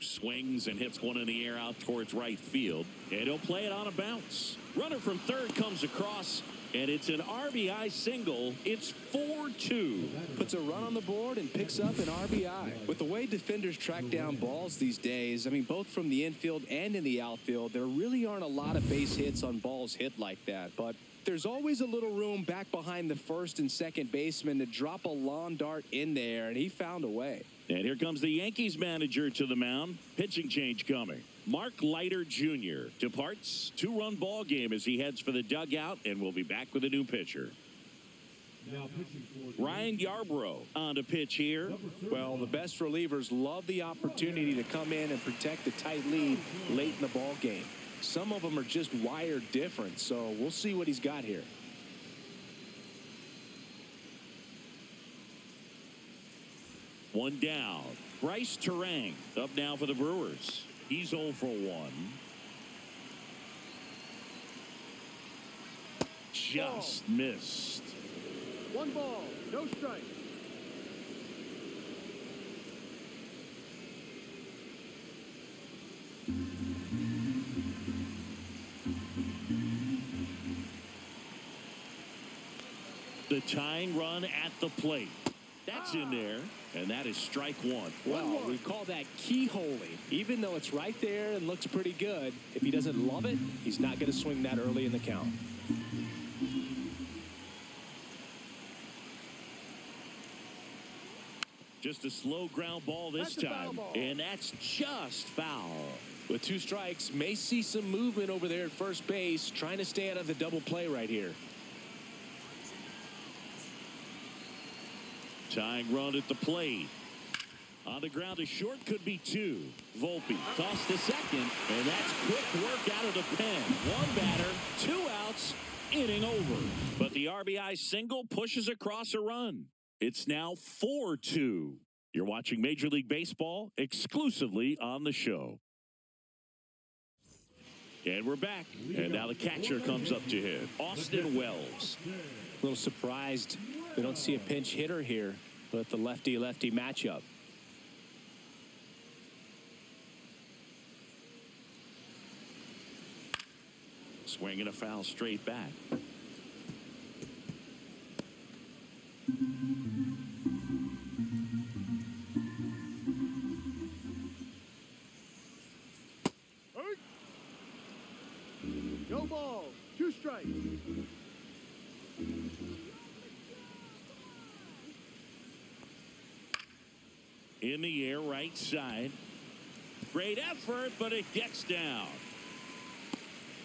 Swings and hits one in the air out towards right field. And he'll play it on a bounce. Runner from third comes across, and it's an RBI single. It's 4-2. Puts a run on the board and picks up an RBI. With the way defenders track down balls these days, I mean, both from the infield and in the outfield, there really aren't a lot of base hits on balls hit like that. But there's always a little room back behind the first and second baseman to drop a lawn dart in there, and he found a way. And here comes the Yankees manager to the mound. Pitching change coming. Mark Leiter Jr. departs. 2-run ball game as he heads for the dugout, and we'll be back with a new pitcher. Now pitching for the Ryan Yarbrough on to pitch here. Well, the best relievers love the opportunity to come in and protect a tight lead late in the ball game. Some of them are just wired different, so we'll see what he's got here. One down. Bryce Terang up now for the Brewers. He's 0 for 1. Just missed. 1 ball. No strikes. The tying run at the plate. That's in there, and that is strike one. Well, we call that keyholing. Even though it's right there and looks pretty good, if he doesn't love it, he's not going to swing that early in the count. Just a slow ground ball this That's a foul time, ball. and that's just foul. With 2 strikes, may see some movement over there at first base, trying to stay out of the double play right here. Tying run at the plate. On the ground to short, could be 2. Volpe tossed to second, and that's quick work out of the pen. 1 batter, 2 outs, inning over. But the RBI single pushes across a run. It's now 4-2. You're watching Major League Baseball exclusively on the show. And we're back. And now the catcher comes up to hit. Austin Wells. A little surprised we don't see a pinch hitter here with the lefty-lefty matchup. Swinging a foul straight back. No ball. 2 strikes. In the air, right side. Great effort, but it gets down.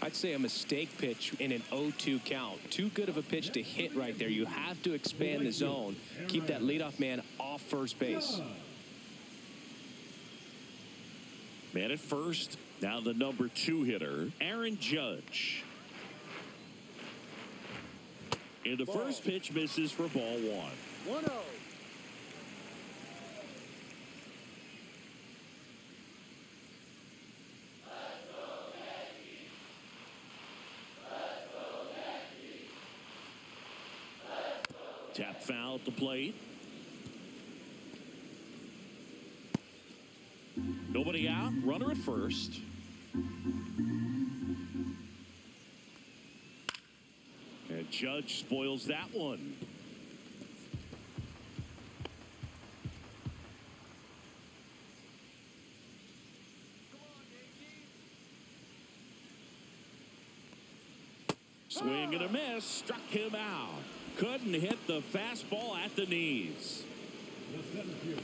I'd say a mistake pitch in an 0-2 count. Too good of a pitch to hit right there. You have to expand the zone. Keep that leadoff man off first base. Man at first. Now the number 2 hitter, Aaron Judge. And the first pitch misses for ball 1. 1-0. Tap foul at the plate. Nobody out. Runner at first. And Judge spoils that one. Swing and a miss. Struck him out. Couldn't hit the fastball at the knees.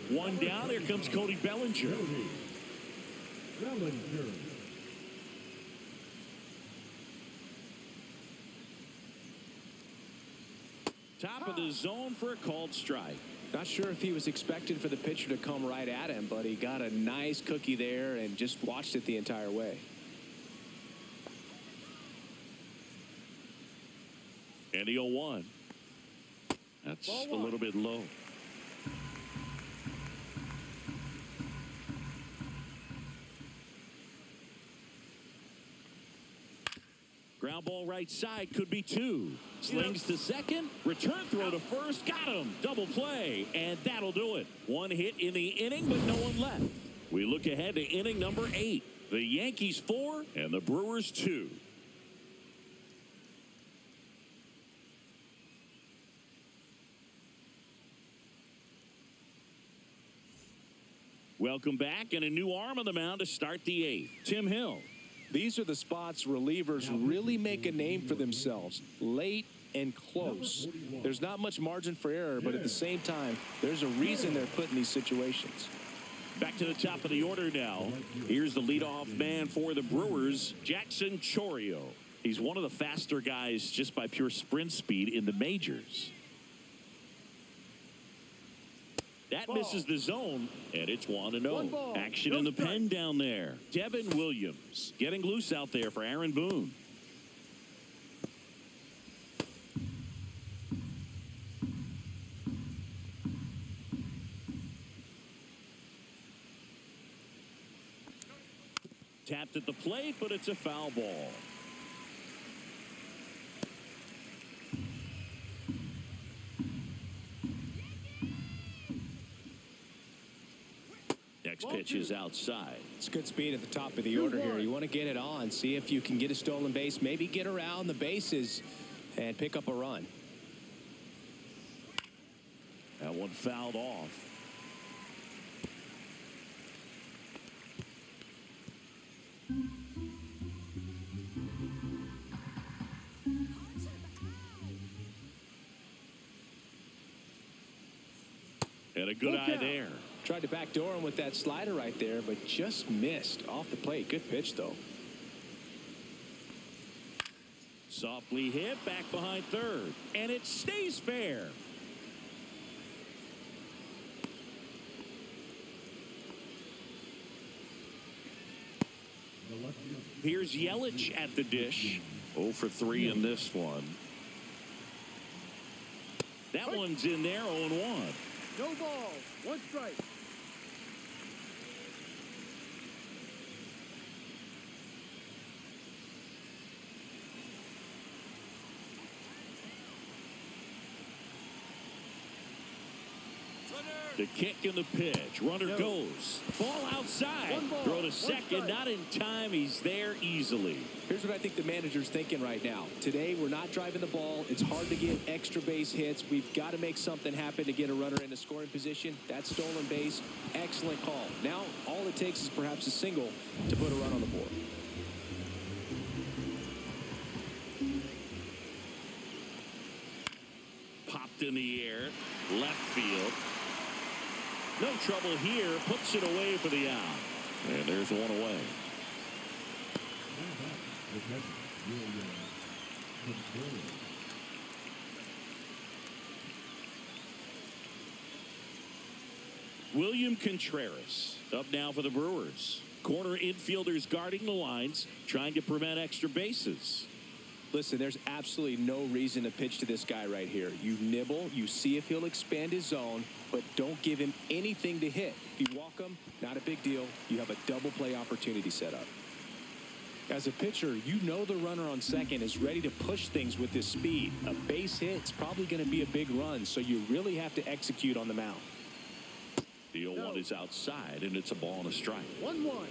1 down. Here comes Cody Bellinger. Top of the zone for a called strike. Not sure if he was expecting for the pitcher to come right at him, but he got a nice cookie there and just watched it the entire way. And the 0-1. That's a little bit low. Ground ball right side, could be 2. Slings to second. Return throw to first. Got him. Double play. And that'll do it. 1 hit in the inning, but no one left. We look ahead to inning number 8. The Yankees 4 and the Brewers 2. Welcome back, and a new arm on the mound to start the 8th. Tim Hill. These are the spots relievers really make a name for themselves. Late and close. There's not much margin for error, but at the same time, there's a reason they're put in these situations. Back to the top of the order now. Here's the leadoff man for the Brewers, Jackson Chourio. He's one of the faster guys just by pure sprint speed in the majors. That misses the zone, and it's 1-0. Action in the pen down there. Devin Williams getting loose out there for Aaron Boone. Tapped at the plate, but it's a foul ball. Next pitch is outside. It's good speed at the top of the order here. You want to get it on, see if you can get a stolen base, maybe get around the bases and pick up a run. That one fouled off. And a good eye there. Tried to backdoor him with that slider right there, but just missed off the plate. Good pitch, though. Softly hit back behind third. And it stays fair. Here's Yelich at the dish. 0 for 3 in this one. That one's in there, 0-1. No ball. 1 strike. The kick and the pitch. Runner goes. Ball outside. Throw to second. Not in time. He's there easily. Here's what I think the manager's thinking right now. Today, we're not driving the ball. It's hard to get extra base hits. We've got to make something happen to get a runner in a scoring position. That stolen base, excellent call. Now, all it takes is perhaps a single to put a run on the board. Popped in the air. Left field. No trouble here. Puts it away for the out. And there's one away. William Contreras up now for the Brewers. Corner infielders guarding the lines, trying to prevent extra bases. Listen, there's absolutely no reason to pitch to this guy right here. You nibble, you see if he'll expand his zone, but don't give him anything to hit. If you walk him, not a big deal. You have a double play opportunity set up. As a pitcher, you know the runner on second is ready to push things with his speed. A base hit's probably going to be a big run, so you really have to execute on the mound. The 0-1 is outside, and it's a ball and a strike. 1-1.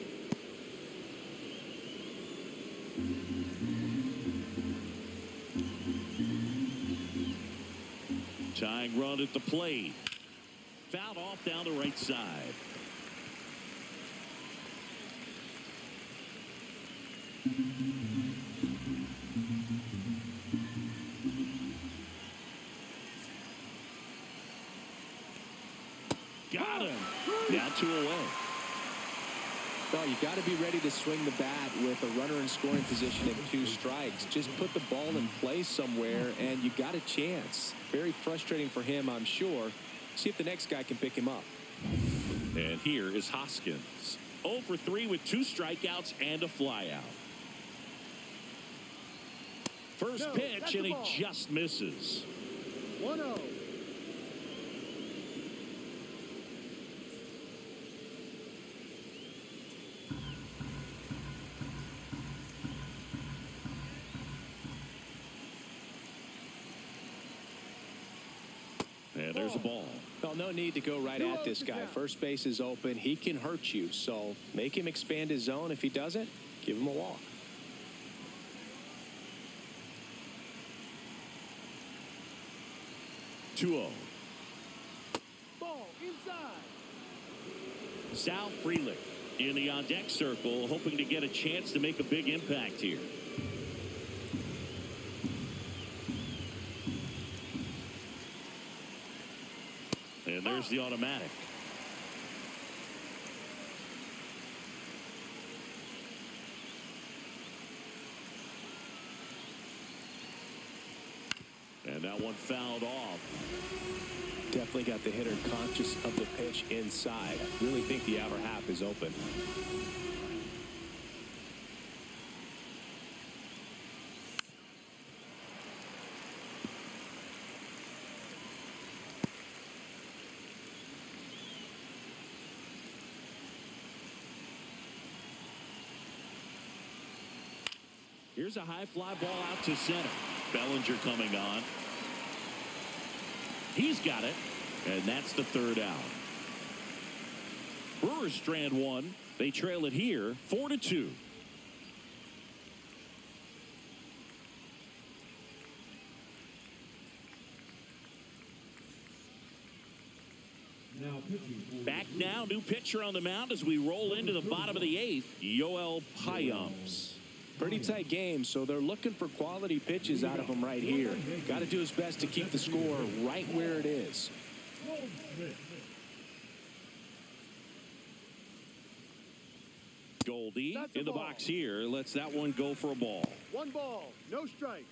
Tying run at the plate. Fouled off down the right side. Got him. Now 2 away. Well, you got to be ready to swing the bat with a runner in scoring position and 2 strikes. Just put the ball in play somewhere, and you got a chance. Very frustrating for him, I'm sure. See if the next guy can pick him up. And here is Hoskins. 0 for 3 with 2 strikeouts and a flyout. First pitch, and he just misses. 1-0. And there's a ball. Well, no need to go right at this guy. First base is open. He can hurt you. So make him expand his zone. If he doesn't, give him a walk. Ball inside. Sal Frelick in the on-deck circle, hoping to get a chance to make a big impact here. And there's the automatic. And that one fouled off. Definitely got the hitter conscious of the pitch inside. I really think the outer half is open. Here's a high fly ball out to center. Bellinger coming on. He's got it, and that's the 3rd out. Brewers strand 1. They trail it here, 4-2. Back now, new pitcher on the mound as we roll into the bottom of the eighth, Yoel Payams. Pretty tight game, so they're looking for quality pitches out of him right here. Got to do his best to keep the score right where it is. Goldie That's in the a ball. box here. Lets that one go for a ball. 1 ball, no strikes.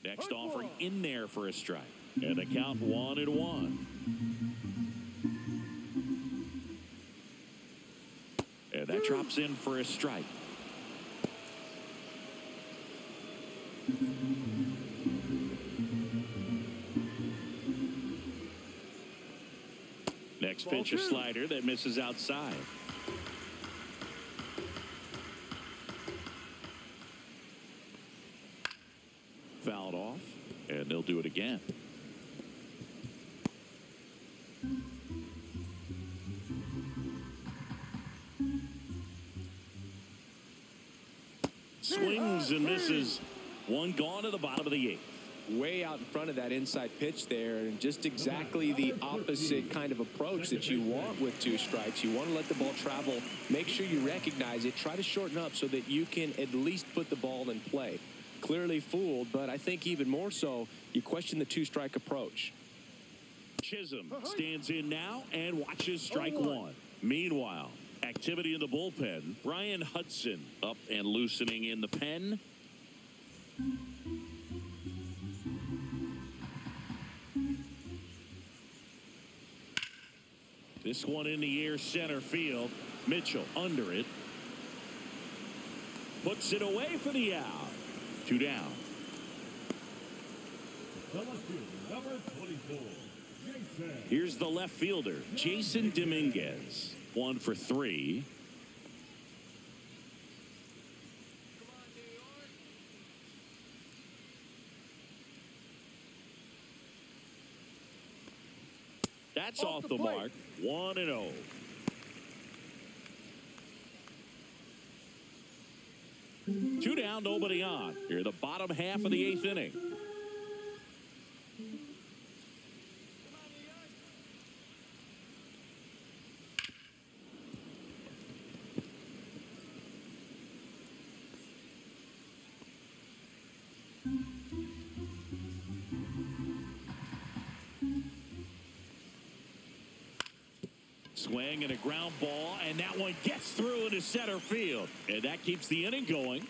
Next Hard offering ball. in there for a strike. And the count 1-1. And that drops in for a strike. Next Ball pitch, a 2. slider that misses outside. Fouled off, and they'll do it again. Swings and misses. One gone to the bottom of the eighth. Way out in front of that inside pitch there, and just exactly the opposite kind of approach that you want with 2 strikes. You want to let the ball travel, make sure you recognize it, try to shorten up so that you can at least put the ball in play. Clearly fooled, but I think even more so, you question the 2-strike approach. Chisholm stands in now and watches strike 1. Meanwhile, activity in the bullpen. Ryan Hudson up and loosening in the pen. This one in the air, center field. Mitchell under it. Puts it away for the out. 2 down. Number 24, Jason. Here's the left fielder, Jason Dominguez. 1 for 3. That's off the mark. 1-0. Two down, nobody on. Here, the bottom half of the 8th inning. Swing and a ground ball, and that one gets through into center field. And that keeps the inning going.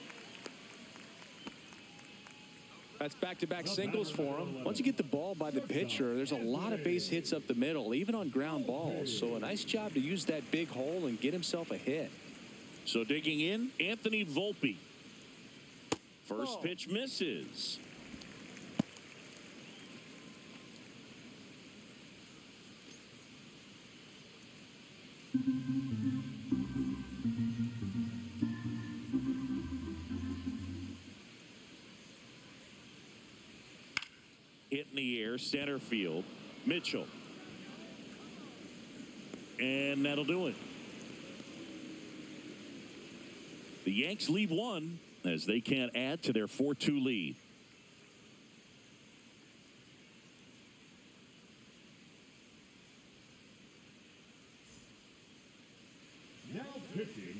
That's back-to-back singles for him. Once you get the ball by the pitcher, there's a lot of base hits up the middle, even on ground balls. So a nice job to use that big hole and get himself a hit. So digging in, Anthony Volpe. First pitch misses. Hit in the air, center field. Mitchell. And that'll do it. The Yanks leave 1 as they can't add to their 4-2 lead.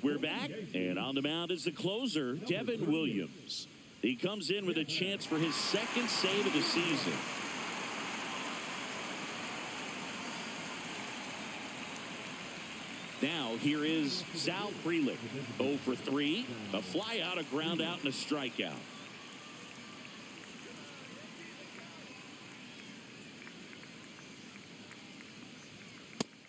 We're back, and on the mound is the closer, Devin Williams. He comes in with a chance for his 2nd save of the season. Now, here is Sal Frelick. 0 for 3. A fly out, a ground out, and a strikeout.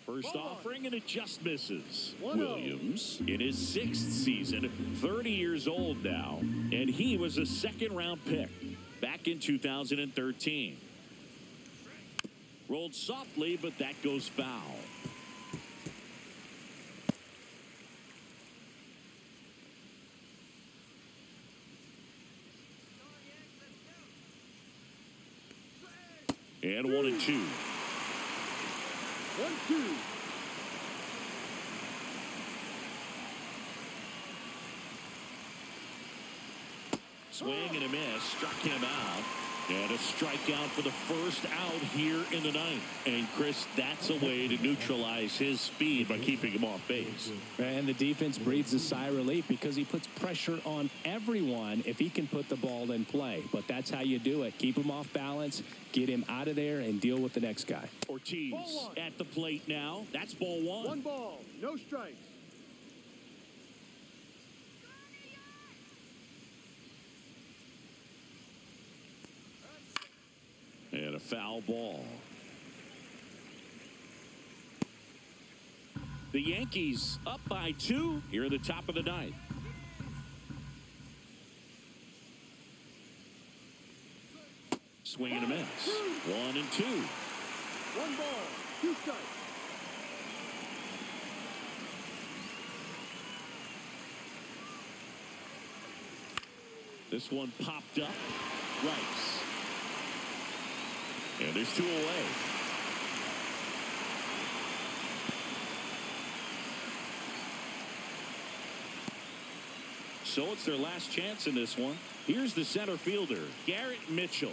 First offering, and it just misses. Williams in his 6th season, 30 years old now, and he was a 2nd-round pick back in 2013. Rolled softly, but that goes foul. And 1-2. 1-2. swing and a miss. Struck him out. And a strikeout for the first out here in the ninth. And, Chris, that's a way to neutralize his speed by keeping him off base. And the defense breathes a sigh of relief because he puts pressure on everyone if he can put the ball in play. But that's how you do it. Keep him off balance, get him out of there, and deal with the next guy. Ortiz at the plate now. That's ball one. 1 ball, no strikes. And a foul ball. The Yankees up by 2 here at the top of the ninth. Swing and a miss. 1 and 2. 1 ball, 2 strikes. This one popped up. Rice. And there's 2 away. So it's their last chance in this one. Here's the center fielder, Garrett Mitchell.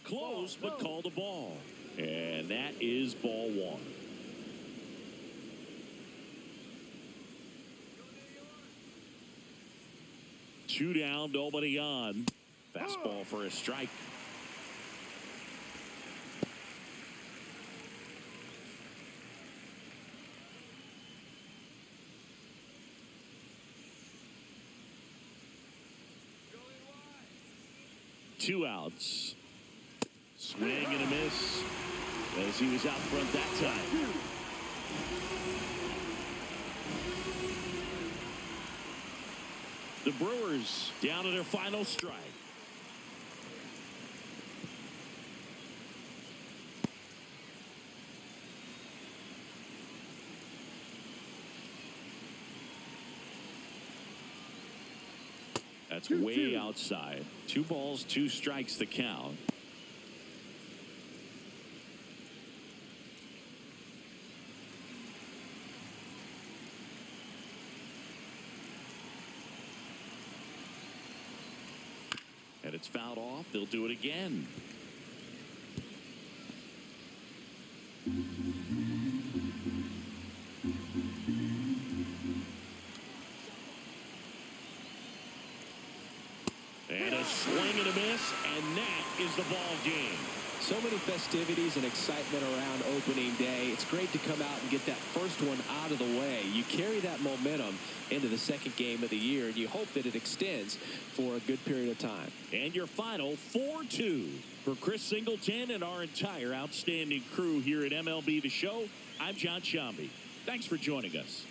Close, but called a ball. And that is ball 1. Two down, nobody on. Fastball for a strike. Two outs. Swing and a miss as he was out front that time. The Brewers down to their final strike. That's way outside. 2 balls, 2 strikes the count. And it's fouled off. They'll do it again. And a swing and a miss, and that is the ball game. So many festivities and excitement around opening day. It's great to come out and get that first one out of the way. You carry that momentum into the second game of the year, and you hope that it extends for a good period of time. And your final 4-2. For Chris Singleton and our entire outstanding crew here at MLB The Show, I'm John Shambi. Thanks for joining us.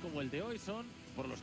como el de hoy son por los